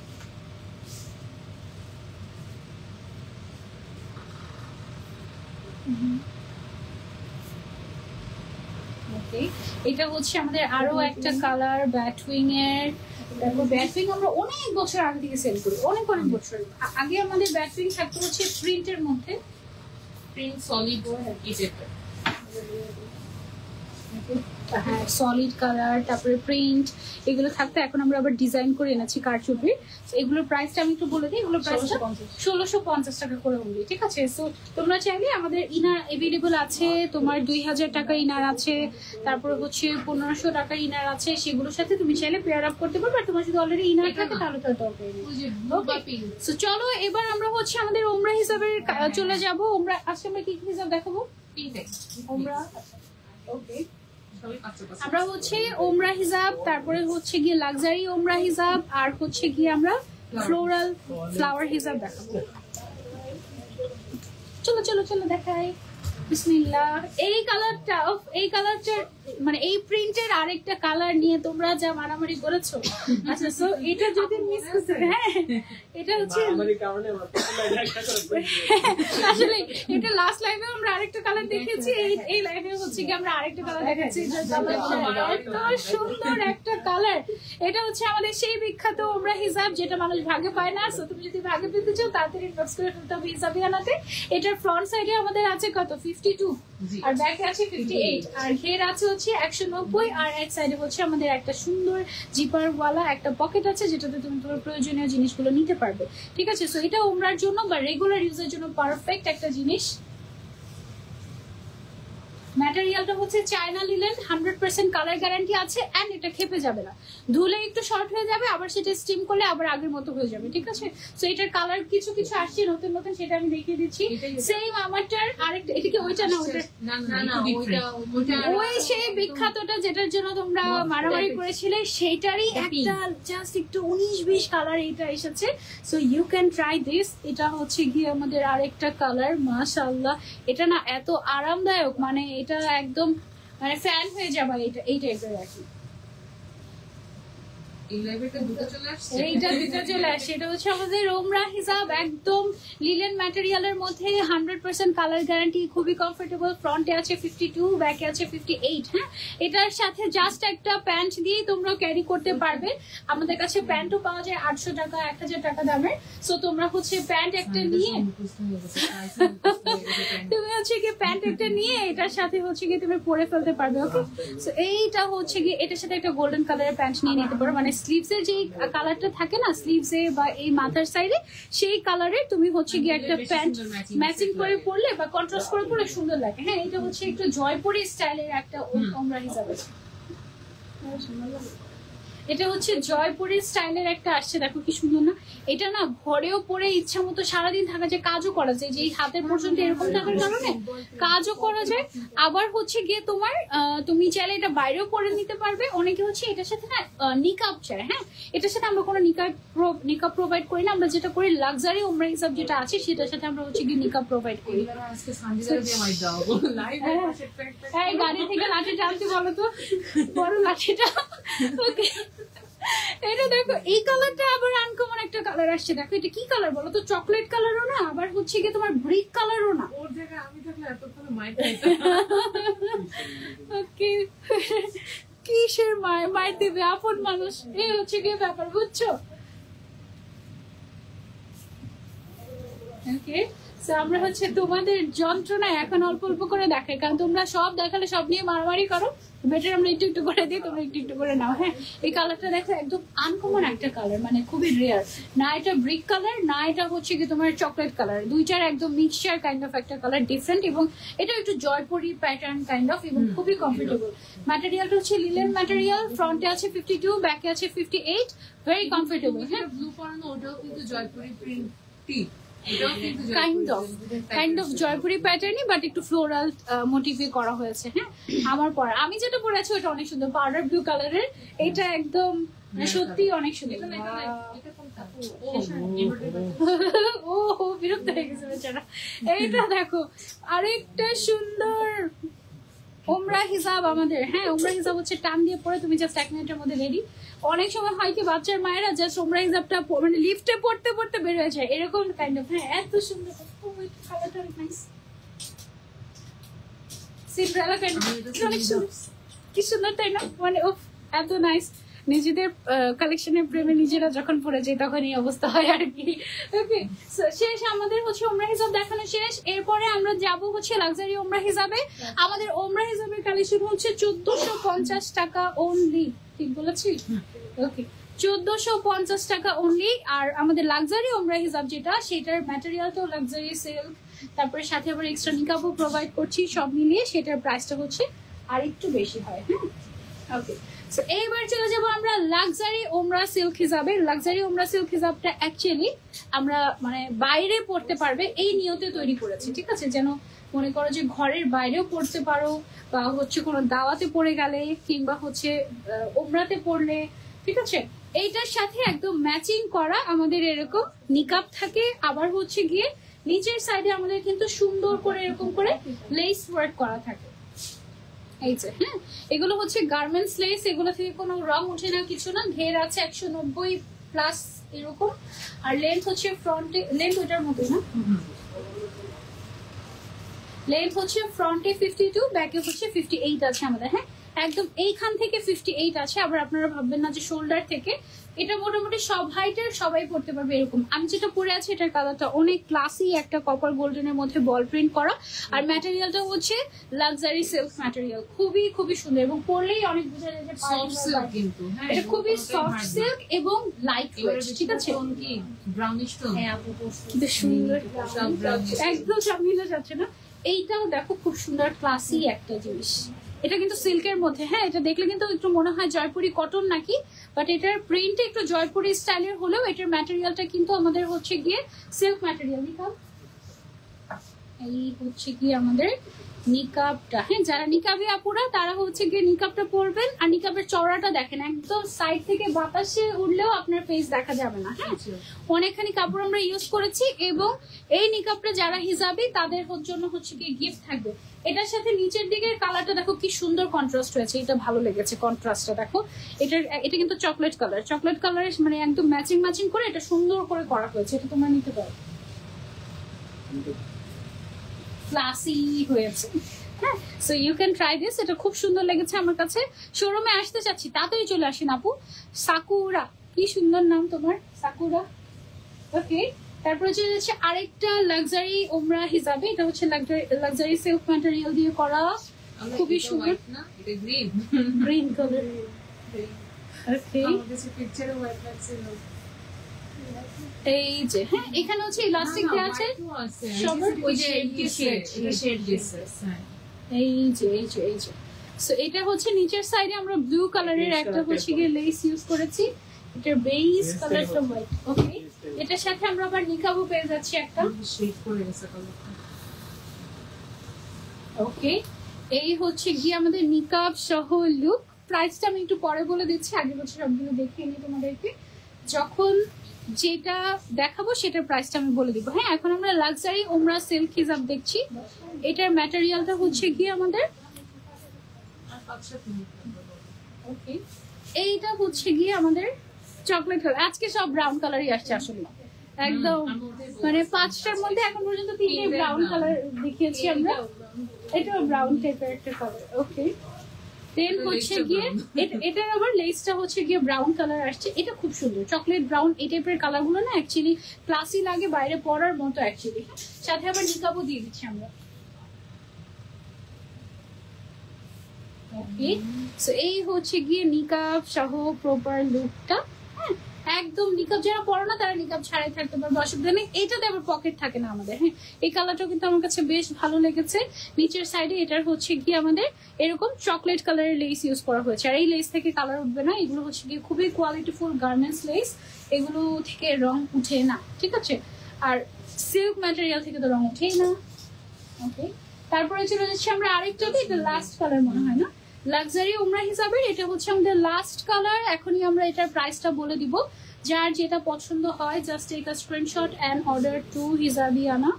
ওকে, এটা হচ্ছে আমাদের আরো একটা কালার ব্যাটউইং এর। দেখো ব্যাটউইং আমরা অনেক বছর আগে থেকে সেল করি, অনেক বছর আগে আমাদের ব্যাটউইং থাকতো হচ্ছে প্রিন্টের মধ্যে,
প্রিন্ট সলিড এটা
হ্যাঁ সলিড কালার, তারপরে প্রিন্ট এগুলো থাকতো। এখন আমরা আবার ডিজাইন করে এনেছি কারচুপি। এগুলোর প্রাইসটা আমি একটু বলে দিই, এগুলোর প্রাইসটা 1650 টাকা করে অনলি, ঠিক আছে? সো তোমরা চাইলে আমাদের ইনার অ্যাভেলেবল আছে, তোমার 2000 টাকা ইনার আছে, তারপরে হচ্ছে 1500 টাকা ইনার আছে, সেগুলোর সাথে তুমি চাইলে পেয়ার আপ করতে পারবে। আর তোমার যদি অলরেডি ইনার থাকে তাহলে তো দরকার নেই।
ওই যে ব্লু বা পিঙ্ক।
সো চলো এবার আমরা হচ্ছে আমাদের ওমরা হিসাবে চলে যাব। ওমরা আজকে আমরা কি কি হিসাব দেখাবো?
পিঙ্ক
ওমরা, ওকে,
সবই 500
আমরা হচ্ছে ওমরা হিজাব, তারপরে হচ্ছে গিয়ে লাক্সারি ওমরা হিজাব, আর হচ্ছে গিয়ে আমরা ফ্লোরাল ফ্লাওয়ার হিজাব দেখাবো। চলো চলো চলো দেখাই, বিসমিল্লাহ। এই কালারটা মানে এই প্রিন্টের আরেকটা কালার নিয়ে তোমরা যা মারামারি করেছো, আচ্ছা সো এটা যদি মিস করতে, হ্যাঁ এটা হচ্ছে আসলে এটা লাস্ট লাইনে আমরা আরেকটা কালার দেখেছি, এই লাইনে হচ্ছে কি আমরা আরেকটা কালার দেখাচ্ছি। এত সুন্দর একটা কালার, এটা হচ্ছে আমাদের সেই বিখ্যাত ওমরা হিজাব যেটা মানুষ ভাগে পায় না। সো তুমি যদি ভাগে পেতে চাও তাড়াতাড়ি ইনবক্স করে ফেলতে হবে হিজাবিয়ানাতে। এটার ফ্রন্ট সাইডে আমাদের আছে কত 52
জি।
আর ব্যাকে আছে 58 আর ঘের আছে হচ্ছে 190 আর এক সাইডে হচ্ছে আমাদের একটা সুন্দর জিপার ওয়ালা একটা পকেট আছে যেটাতে তুমি তোমার প্রয়োজনীয় জিনিসগুলো নিতে পারবে। ঠিক আছে, সো এটা ওমরার জন্য বা রেগুলার ইউজের জন্য পারফেক্ট একটা জিনিস। ম্যাটেরিয়ালটা হচ্ছে চায়না লিনেন, 100% কালার গ্যারান্টি আছে এন্ড এটা খেপে যাবে না, ধুলে একটু শর্ট হয়ে যাবে আবার সেটা স্টিম করলে আবার আগের মতো হয়ে যাবে। ঠিক আছে, সো এটার কালার কিছু কিছু আসছে নতুন নতুন, সেটা আমি দেখিয়ে দিচ্ছি। সেম আমারটার আরেকটা, এটা কি ওইটা না ওইটা?
না ওইটা
ওই সেই বিখ্যাতটা যেটার জন্য তোমরা মারামারি করেছিলে সেইটারই একটা জাস্ট একটু 19-20 কালার এটা এসেছে। So you can try this. এটা হচ্ছে গিয়ে আমাদের আরেকটা কালার, মাশাআল্লাহ এটা না এত আরামদায়ক, মানে এটা একদম মানে ফ্যান হয়ে যাবে এটা, এই টাইপের আর কি।
এই লাইভেটা দুটো চলে আসছে।
এইটা দুটো চলে আসছে, এটা হচ্ছে আমাদের ওমরা হিজাব, একদম লিলেন ম্যাটেরিয়ালের মধ্যে 100% কালার গ্যারান্টি, খুবই কমফোর্টেবল। ফ্রন্টে আছে 52, ব্যাকে আছে 58। হ্যাঁ, এটার সাথে জাস্ট একটা প্যান্ট দিয়ে তোমরা ক্যারি করতে পারবে। আমাদের কাছে প্যান্টও পাওয়া যায় 800 টাকা 1000 টাকা দামের। সো তোমরা হচ্ছে প্যান্ট একটা নিয়ে তুমি হচ্ছে কি প্যান্ট একটা নিয়ে এটার সাথে হচ্ছে কি তুমি পরে ফেলতে পারবে। ওকে, সো এইটা হচ্ছে কি এটার সাথে একটা গোল্ডেন কালারের প্যান্ট নিয়ে নিতে পারো, মানে স্লিভস এর যে কালারটা থাকে না স্লিভস এ বা এই মাথার সাইডে, সেই কালারে তুমি হচ্ছে কি একটা প্যান্ট ম্যাচিং করে পরলে বা কন্ট্রাস্ট করে পরলে সুন্দর লাগে। হ্যাঁ, এটা হচ্ছে একটু জয়পুরি স্টাইলের একটা ওমরা হিজাব আছে। এটা হচ্ছে জয়পুরের স্টাইলের একটা আসছে, দেখো কি সুন্দর না। এটা না ঘরেও পরে ইচ্ছা মতো সারাদিন থাকা যায়, কাজও করা যায়, যে এই হাতের পর্যন্ত এরকম থাকার কারণে কাজও করা যায়। আবার হচ্ছে গিয়ে তোমার তুমি চাইলে এটা বাইরেও পরে নিতে পারবে। অনেকে হচ্ছে এটার সাথে না নিকাব চায়। হ্যাঁ, এটার সাথে আমরা কোনো নিকাব প্রোভাইড করি না, আমরা যেটা করি লাক্সারি ওমরা হিসাব যেটা আছে সেটার সাথে আমরা হচ্ছে গিয়ে নিকাব প্রোভাইড করি।
আজকে সানজিদার দিয়ে মাইট দাও লাইভ
হ্যাঁ, গাড়ি থেকে লাঠি টানতে বলো তো, বড় লাঠিটা। ওকে, এটা দেখো এই কালারটা আবার আনকমন একটা কালার আসছে। দেখো এটা কি কালার বলো তো, চকলেট কালারও না আবার হচ্ছে কি তোমার ব্রিক কালারও না।
ওর জায়গায় আমি থাকলে এতক্ষণ মাইট
ওকে, কিসের মায়ের দেবে আপন মানুষ, এই হচ্ছে কি ব্যাপার, বুঝছো? ওকে, আমরা হচ্ছে তোমাদের যন্ত্রণা এখন অল্প অল্প করে দেখাই, কারণ তোমরা সব দেখালে সব নিয়ে মারামারি করো। বেটার আমরা একটু একটু করে দিই, তোমরা একটু একটু করে নাও। হ্যাঁ, এই কালারটা দেখো একদম আনকমন একটা কালার, মানে খুবই রেয়ার না। এটা ব্রিক কালার না, এটা হচ্ছে কি তোমার চকলেট কালার, দুইটার একদম মিক্সচার কাইন্ড অফ একটা কালার, ডিফারেন্ট। এবং এটা একটু জয়পুরি প্যাটার্ন কাইন্ড অফ, এবং খুবই কমফোর্টেবল। ম্যাটেরিয়ালটা হচ্ছে লিলেন ম্যাটেরিয়াল, ফ্রন্টে আছে 52, ব্যাকে আছে 58, ভেরি কমফোর্টেবল। হ্যাঁ,
ব্লু পরানো ওটাও কিন্তু Jaipuri print
kind of Jaipuri প্যাটার্নই, বাট একটু ফ্লোরাল মোটিভে করা হয়েছে। হ্যাঁ, আমার পরা আমি যেটা পরে আছি ওটা অনেক সুন্দর, পাউডার ব্লু কালারের। এটা একদম সত্যি অনেক সুন্দর। ও বিরক্ত হয়ে গেছে বেচারা। এইটা দেখো আরেকটা সুন্দর ওমরা হিসাব আমাদের। হ্যাঁ, ওমরা হিসাব হচ্ছে টান দিয়ে পরে তুমি জাস্ট 1 মিনিটের মধ্যে রেডি। অনেক সময় হয় কি বাচ্চার মায়েরা জাস্ট ওমরা হিসাবটা মানে লিফটে পড়তে পড়তে বের হয়ে যায়, এরকম কাইন্ড অফ। হ্যাঁ, এত সুন্দর, কালারটা অনেক নাইস, সিন্ড্রেলা কাইন্ড অনেক সুন্দর, কি সুন্দর তাই না? মানে ও এত নাইস। নিজেদের কালেকশনের প্রেমে নিজেরা যখন পড়ে যায় তখন এই অবস্থা হয় আর কি। ওকে, শেষ আমাদের হচ্ছে ওমরা হিসাব দেখানো শেষ। এরপরে আমরা যাব হচ্ছে লাক্সারি ওমরা হিসাবে। আমাদের ওমরা হিসাবের কালেকশন হচ্ছে 1450 টাকা অনলি, ঠিক বলেছি? ওকে, 1450 টাকা অনলি। আর আমাদের লাক্সারি ওমরা হিসাব যেটা, সেটার ম্যাটেরিয়ালটাও লাক্সারি সিল্ক, তারপরে সাথে আবার এক্সট্রা নিকাবও প্রোভাইড করছি, সব মিলিয়ে সেটার প্রাইসটা হচ্ছে আর একটু বেশি হয়। হ্যাঁ, ওকে, সো এইবার চলে যাবো আমরা লাক্সারি ওমরা সিল্ক হিসাবে। লাক্সারি ওমরা সিল্ক হিসাবটা অ্যাকচুয়ালি আমরা মানে বাইরে পড়তে পারবে এই নিয়তে তৈরি করেছি। ঠিক আছে, যেন মনে করো যে ঘরের বাইরেও পড়তে পারো, বা হচ্ছে কোনো দাওয়াতে পড়ে গেলে, কিংবা হচ্ছে ওমরাতে পড়লে। ঠিক আছে, এইটার সাথে একদম ম্যাচিং করা আমাদের এরকম নিকাব থাকে। আবার হচ্ছে গিয়ে নিচের সাইডে আমাদের কিন্তু সুন্দর করে এরকম করে লেস ওয়ার্ক করা থাকে। এই যে, হ্যাঁ, এগুলো হচ্ছে গার্মেন্টস লেস, এগুলো থেকে কোনো রং ওঠে না, কিছু না। ঘের আছে 190 প্লাস এরকম। আর লেন্থ হচ্ছে ফ্রন্টে, লেন্থ ওটার মতোই না, লেন্থ হচ্ছে ফ্রন্টে 52, ব্যাকে হচ্ছে 58 আছে আমাদের। হ্যাঁ, একদম এইখান থেকে 58 আছে, আবার আপনারা ভাববেন না যে শোল্ডার থেকে। এটা মোটামুটি সব হাইটের সবাই পড়তে পারবে এরকম। আমি যেটা পরে আছি এটার কালারটা অনেক ক্লাসি, একটা কপার গোল্ডেনের মধ্যে বল প্রিন্ট করা, আর ম্যাটেরিয়ালটা হচ্ছে লাক্সারি সিল্ক ম্যাটেরিয়াল, খুবই খুবই সুন্দর এবং পরলেই অনেক বোঝা যায় যে
সফট সিল্ক কিন্তু হ্যাঁ
এটা খুবই সফট সিল্ক এবং লাইট ওয়েট, ঠিক আছে।
টোন কি ব্রাউনিশ টোন,
হ্যাঁ আপু পড়ছে।
কিন্তু সুন্দর,
সব brownish।
একদম সব মিলে যাচ্ছে না। এইটাও দেখো খুব সুন্দর ক্লাসি একটা জিনিস, এটা কিন্তু সিল্কের মধ্যে। হ্যাঁ, এটা দেখলে কিন্তু একটু মনে হয় জয়পুরি কটন নাকি, বাট এটার প্রিন্ট একটু জয়পুরি স্টাইলের হলেও এটার ম্যাটেরিয়ালটা কিন্তু আমাদের হচ্ছে গিয়ে সিল্ক ম্যাটেরিয়াল। নিকাব, এই হচ্ছে গিয়ে আমাদের নিকাবটা। হ্যাঁ, যারা নিকাবে আপুরা তারা হচ্ছে গিয়ে নিকাবটা পরবেন। আর নিকাবের চওড়াটা দেখেন, একদম সাইড থেকে বাতাসে উঠলেও আপনার ফেস দেখা যাবে না। হ্যাঁ, অনেকখানি কাপড় আমরা ইউজ করেছি এবং এই নিকাবটা যারা হিজাবি তাদের জন্য হচ্ছে গিয়ে গিফট থাকবে। এটার সাথে নিচের দিকের কালারটা দেখো কি সুন্দর কন্ট্রাস্ট হয়েছে, এটা ভালো লেগেছে কন্ট্রাস্টটা দেখো। এটা কিন্তু চকলেট কালার, চকলেট কালারের মানে একদম ম্যাচিং ম্যাচিং করে এটা সুন্দর করে করা হয়েছে। এটা তোমরা নিতে পারো, ক্লাসি হয়েছে। হ্যাঁ, so you can try this, এটা খুব সুন্দর লেগেছে আমার কাছে। শোরুমে আসতে চাচ্ছি, তাড়াতাড়ি চলে আসেন আপু। সাকুরা, কি সুন্দর নাম তোমার, সাকুরা। ওকে, তারপরে চলে যাচ্ছে আরেকটা লাক্সারি ওমরা হিসাবে, এটা হচ্ছে লাক্সারি সিল্ক ম্যাটেরিয়াল দিয়ে করা, খুবই সুন্দর
না এটা গ্রিন
গ্রিন কালার। ওকে,
আমাদের কাছে পিকচারে হোয়াইট লাগছিল।
এই যে হ্যাঁ, এখানে হচ্ছে ইলাস্টিক দেওয়া আছে সবার,
ওই যে এটা শেড দিছে হ্যাঁ।
এই যে এই যে এই যে। সো এটা হচ্ছে নিচের সাইডে আমরা ব্লু কালারের একটা হচ্ছে গিয়ে লেস ইউজ করেছি, এটার বেস কালারটা হোয়াইট। ওকে, এটার সাথে আমরা আবার নিকাবও পেয়ে যাচ্ছি একটা।
শেড করে গেছে কালারটা।
ওকে, এই হচ্ছে গিয়ে আমাদের নিকাব সহ লুক। প্রাইসটা আমি একটু পরে বলে দিচ্ছি, আগে বছর সবগুলো দেখিয়ে নিই তোমাদেরকে, যখন যেটা দেখাবো সেটার প্রাইসটা আমি বলে দিব। হ্যাঁ, এখন আমরা লাক্সারি ওমরা সিল্ক হিজাব দেখছি। এটার ম্যাটেরিয়ালটা হচ্ছে গিয়ে আমাদের ওকে, এইটা হচ্ছে গিয়ে আমাদের চকলেট কালার। আজকে সব ব্রাউন কালারই আসছে আসলে, একদম মানে 5টার মধ্যে এখন পর্যন্ত 3টে ব্রাউন কালার দেখিয়েছি আমরা। এটাও ব্রাউন টাইপের একটা কালার। ওকে, দেন হচ্ছে গিয়ে এটার আবার লেসটা হচ্ছে গিয়ে ব্রাউন কালার আসছে, এটা খুব সুন্দর চকলেট ব্রাউন। এই টাইপের কালার গুলো না অ্যাকচুয়ালি ক্লাসি লাগে, বাইরে পরার মতো অ্যাকচুয়ালি। সাথে আবার নিকাবও দিয়ে দিচ্ছি আমরা। ওকে, সো এই হচ্ছে গিয়ে নিকাব সহ প্রপার লুকটা। হ্যাঁ, একদম নিকাব যারা পরে না তারা নিকাব ছাড়াই থাকতে পারবে, অসুবিধা নেই। এটাতে আবার পকেট থাকে না আমাদের। হ্যাঁ, এই কালারটাও কিন্তু আমার কাছে বেশ ভালো লেগেছে। নিচের সাইডে এটার হচ্ছে গিয়ে আমাদের এরকম চকলেট কালারের লেস ইউজ করা হয়েছে, আর এই লেস থেকে কালার উঠবে না। এগুলো হচ্ছে গিয়ে খুবই কোয়ালিটিফুল গার্মেন্টস লেস, এগুলো থেকে রং উঠে না, ঠিক আছে। আর সিল্ক ম্যাটেরিয়াল থেকে তো রং উঠেই না। ওকে, তারপরে চলে যাচ্ছি আমরা আরেকটাতে, এটা লাস্ট কালার মনে হয় না, লাক্সারি ওমরা হিসাবে এটা হচ্ছে আমাদের লাস্ট কালার। এখনই আমরা এটার প্রাইসটা বলে দিব, যার যেটা পছন্দ হয় just take a screenshot and order to Hijabiyana.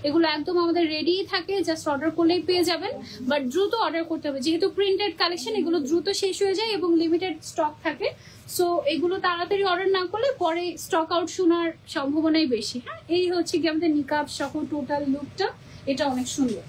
এগুলো একদম আমাদের রেডি থাকে, জাস্ট অর্ডার করলেই পেয়ে যাবেন, বাট দ্রুত অর্ডার করতে হবে যেহেতু প্রিন্টেড কালেকশন, এগুলো দ্রুত শেষ হয়ে যায় এবং লিমিটেড স্টক থাকে। সো এগুলো তাড়াতাড়ি অর্ডার না করলে পরে স্টক আউট শোনার সম্ভাবনাই বেশি। হ্যাঁ, এই হচ্ছে কি আমাদের নিকাব সহ টোটাল লুকটা, এটা অনেক সুন্দর।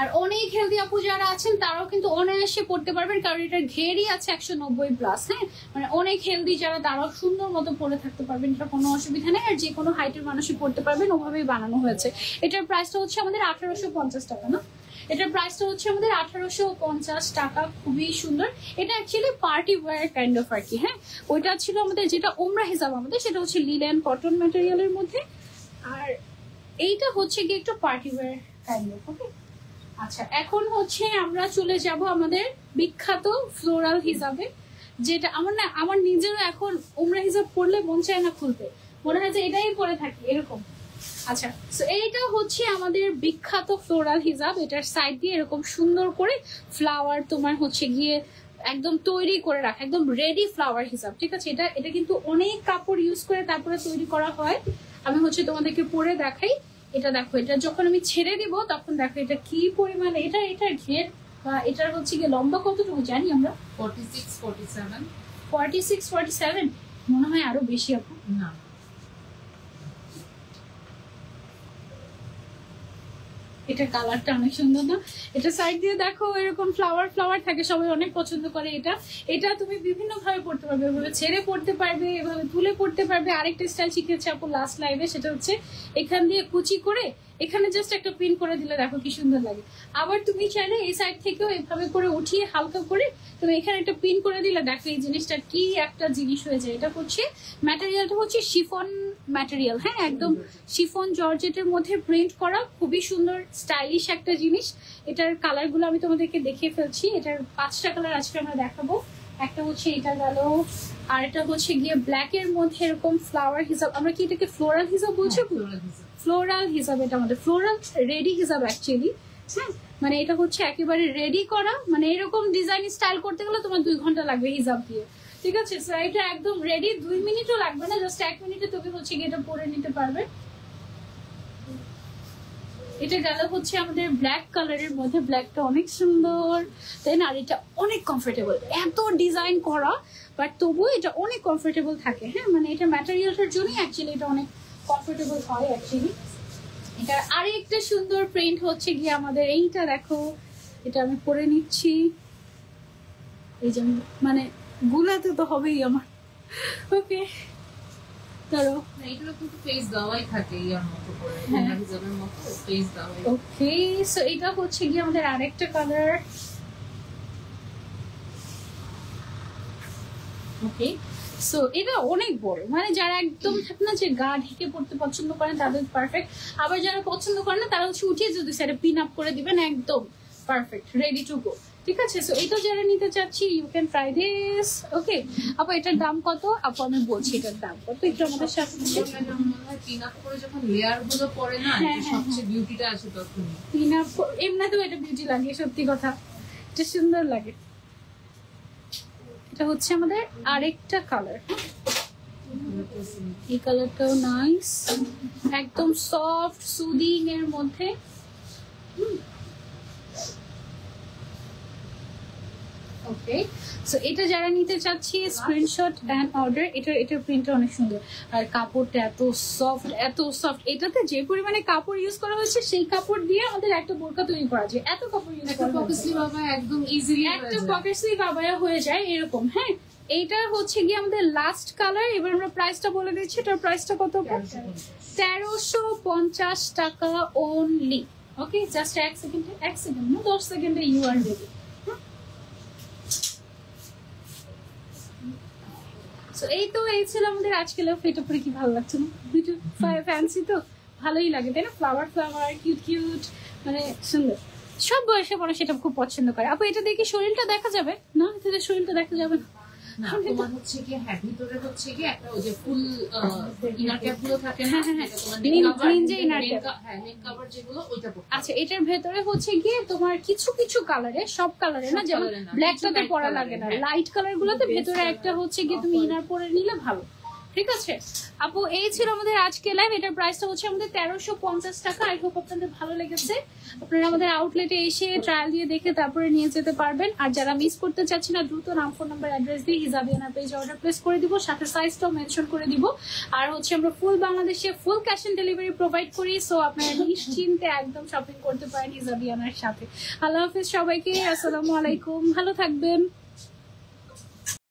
আর অনেক হেলদি আপু যারা আছেন তারাও কিন্তু অনায়াসে পড়তে পারবেন, কারণ এটার ঘেরই আছে 190+। হ্যাঁ, মানে অনেক হেলদি যারা তারাও সুন্দর মতো পরে থাকতে পারবেন, এটা কোনো অসুবিধা নেই। আর যে কোনো হাইটের মানুষই পড়তে পারবেন, ওভাবেই বানানো হয়েছে। এটার প্রাইসটা হচ্ছে আমাদের 1850 টাকা না, এটার প্রাইসটা হচ্ছে আমাদের 1850 টাকা। খুবই সুন্দর, এটা actually party wear kind of আর কি। হ্যাঁ, ওইটা ছিল আমাদের যেটা ওমরা হিসাব আমাদের, সেটা হচ্ছে লিলেন কটন ম্যাটেরিয়ালের মধ্যে, আর এইটা হচ্ছে গিয়ে একটু পার্টি ওয়্যার কাইন্ড অফ। ওকে, আচ্ছা এখন হচ্ছে আমরা চলে যাব আমাদের বিখ্যাত ফ্লোরাল হিসাবে, যেটা আমার নিজেরও এখন ওমরা হিসাব পড়লে মন চায় না খুলতে, মনে হয় যে এটাই পরে থাকি এরকম। আচ্ছা, সো এইটা হচ্ছে আমাদের বিখ্যাত ফ্লোরাল হিজাব। এটার সাইড দিয়ে এরকম সুন্দর করে ফ্লাওয়ার তোমার হচ্ছে গিয়ে একদম তৈরি করে রাখা, একদম রেডি ফ্লাওয়ার হিসাব, ঠিক আছে। এটা কিন্তু অনেক কাপড় ইউজ করে তারপরে তৈরি করা হয়। আমি হচ্ছে তোমাদেরকে পরে দেখাই। এটা দেখো, এটা যখন আমি ছেড়ে দিব তখন দেখো এটা কি পরিমাণে, এটার ঘের বা এটার হচ্ছে গিয়ে লম্বা কতটুকু জানি আমরা, 46-47 মনে হয় আরো বেশি আপু।
না,
এটা কালারটা অনেক সুন্দর না? এটা সাইড দিয়ে দেখো এরকম ফ্লাওয়ার ফ্লাওয়ার থাকে, সবাই অনেক পছন্দ করে এটা। এটা তুমি বিভিন্ন ভাবে পড়তে পারবে, এভাবে ছেড়ে পড়তে পারবে, এভাবে তুলে পড়তে পারবে। আরেকটা স্টাইল শিখেছে আপু লাস্ট লাইভে, সেটা হচ্ছে এখান দিয়ে কুচি করে এখানে জাস্ট একটা পিন করে দিলে দেখো কি সুন্দর লাগে। আবার তুমি চাইলে এই সাইড থেকেও এভাবে করে উঠিয়ে হালকা করে তুমি এখানে একটা পিন করে দিলে দেখো এই জিনিসটা কি একটা জিনিস হয়ে যায়। এটা হচ্ছে ম্যাটেরিয়ালটা হচ্ছে শিফন ম্যাটেরিয়াল, হ্যাঁ একদম শিফন জর্জেটের মধ্যে প্রিন্ট করা, খুবই সুন্দর স্টাইলিশ একটা জিনিস। এটার কালারগুলো আমি তোমাদেরকে দেখিয়ে ফেলছি। এটার 5টা কালার আজকে আমরা দেখাবো। একটা হচ্ছে এটা গেল, আর এটা হচ্ছে গিয়ে ব্ল্যাক এর মধ্যে এরকম ফ্লাওয়ার হিসাব, আমরা কি এটাকে ফ্লোরাল হিসাব বলছি? ফ্লোরাল হিসাব, এটা আমাদের ফ্লোরাল রেডি হিসাব অ্যাকচুয়ালি। হ্যাঁ মানে এটা হচ্ছে একেবারে রেডি করা, মানে এরকম ডিজাইন স্টাইল করতে গেলে তোমার 2 ঘন্টা লাগবে হিসাব দিয়ে, ঠিক আছে? সো এটা একদম রেডি, 2 মিনিটও লাগবে না, জাস্ট 1 মিনিটে তুমি হচ্ছে গিয়ে এটা পরে নিতে পারবে। এটা গেল হচ্ছে আমাদের ব্ল্যাক কালারের মধ্যে, ব্ল্যাকটা অনেক সুন্দর তাই না? আর এটা অনেক কমফোর্টেবল, এত ডিজাইন করা বাট তবুও এটা অনেক কমফোর্টেবল থাকে। হ্যাঁ মানে এটা ম্যাটেরিয়ালটার জন্যই অ্যাকচুয়ালি এটা অনেক কমফোর্টেবল হয় অ্যাকচুয়ালি। এটা আরেকটা সুন্দর প্রিন্ট হচ্ছে গিয়ে আমাদের এইটা দেখো, এটা আমি পরে নিচ্ছি। এই যে মানে গুলাতে তো হবেই আমার, ওকে ধরো
এটারও কিন্তু ফেস দেওয়াই থাকে ইয়ার মতো করে, হিজাবের মতো ফেস দেওয়াই।
ওকে সো এটা হচ্ছে গিয়ে আমাদের আরেকটা কালার। ওকে সো এটা অনেক বড়, মানে যারা একদম থাকে না যে গা ঢেকে পড়তে পছন্দ করেন তাদের পারফেক্ট। আবার যারা পছন্দ করে না তারা হচ্ছে উঠিয়ে যদি সেটা পিন আপ করে দিবেন, একদম পারফেক্ট রেডি টু গো, ঠিক আছে? সো এটা যারা নিতে চাচ্ছি ইউ ক্যান ট্রাই দিস। ওকে আপু এটার দাম কত? আপু আমি বলছি এটার দাম কত, একটু আমাদের সাথে
পিন আপ করে যখন লেয়ার গুলো পরে না, সবচেয়ে বিউটিটা আসে তখন।
পিন আপ এমনিতেও এটা বিউটি লাগে, সত্যি কথা এটা সুন্দর লাগে। এটা হচ্ছে আমাদের আরেকটা কালার, এই কালারটাও নাইস, একদম সফট সুদিং এর মধ্যে। ওকে সো এটা যারা নিতে চাচ্ছি স্ক্রিনশট এন্ড অর্ডার। এটার প্রিন্টটা অনেক সুন্দর আর কাপড়টা এত সফট, এত সফট। এটাতে যে পরিমাণে কাপড় ইউজ করা হয়েছে সেই কাপড় দিয়ে আমাদের একটা বোরকা তৈরি করা যায়, এত কাপড় ইউজ করা
পকেট স্লিভ আবার একদম ইজিলি
একটা পকেট স্লিভ আবায়া হয়ে যায় এরকম। হ্যাঁ এইটা হচ্ছে গিয়ে আমাদের লাস্ট কালার। এবার আমরা প্রাইসটা বলে দিচ্ছি, এটার প্রাইসটা কত? 1350 টাকা অনলি। ওকে জাস্ট 1 সেকেন্ডে, 1 সেকেন্ড না 10 সেকেন্ডে ইউ আর রেডি। এই তো এই ছিল আমাদের আজকে লাভ। এটা পরে কি ভালো লাগছে না? দুটো ফ্যান্সি তো ভালোই লাগে তাই না? ফ্লাওয়ার ফ্লাওয়ার কিউট কিউট, মানে সুন্দর। সব বয়সে মানুষ এটা খুব পছন্দ করে। আপু এটা দেখে শরীরটা দেখা যাবে না? এটা শরীরটা দেখা যাবে না।
তোমার হচ্ছে কি হ্যাঁ ভিতরে হচ্ছে কি একটা ওই যে ফুল ইনার ক্যাপ গুলো থাকে না, এটা তোমার নেক কভার যেগুলো ওইটা পড়তে।
আচ্ছা এটার ভেতরে হচ্ছে গিয়ে তোমার কিছু কিছু কালারে, সব কালারে না, যেমন ব্ল্যাকটাতে পরা লাগে না, লাইট কালার গুলোতে ভেতরে একটা হচ্ছে গিয়ে তুমি ইনার পরে নিলে ভালো, ঠিক আছে? আপু এই ছিল আমাদের আজকে লাইভ। এটার প্রাইসটা হচ্ছে আমাদের 1350 টাকা। আই হোপ আপনাদের ভালো লেগেছে। আপনারা আমাদের আউটলেটে এসে ট্রায়াল দিয়ে দেখে তারপরে নিয়ে যেতে পারবেন। আর যারা মিস করতে চাচ্ছেন না দ্রুত নাম, ফোন নাম্বার, অ্যাড্রেস দিয়ে হিজাবিয়ানা পেজে অর্ডার প্লেস করে দিব, সাথে সাইজটাও মেনশন করে দিব। আর হচ্ছে আমরা ফুল বাংলাদেশে full cash on delivery provide করি। সো আপনারা নিশ্চিন্তে একদম শপিং করতে পারেন হিজাবিয়ানার সাথে। আল্লাহ হাফিজ সবাইকে, আসসালামু আলাইকুম, ভালো থাকবেন।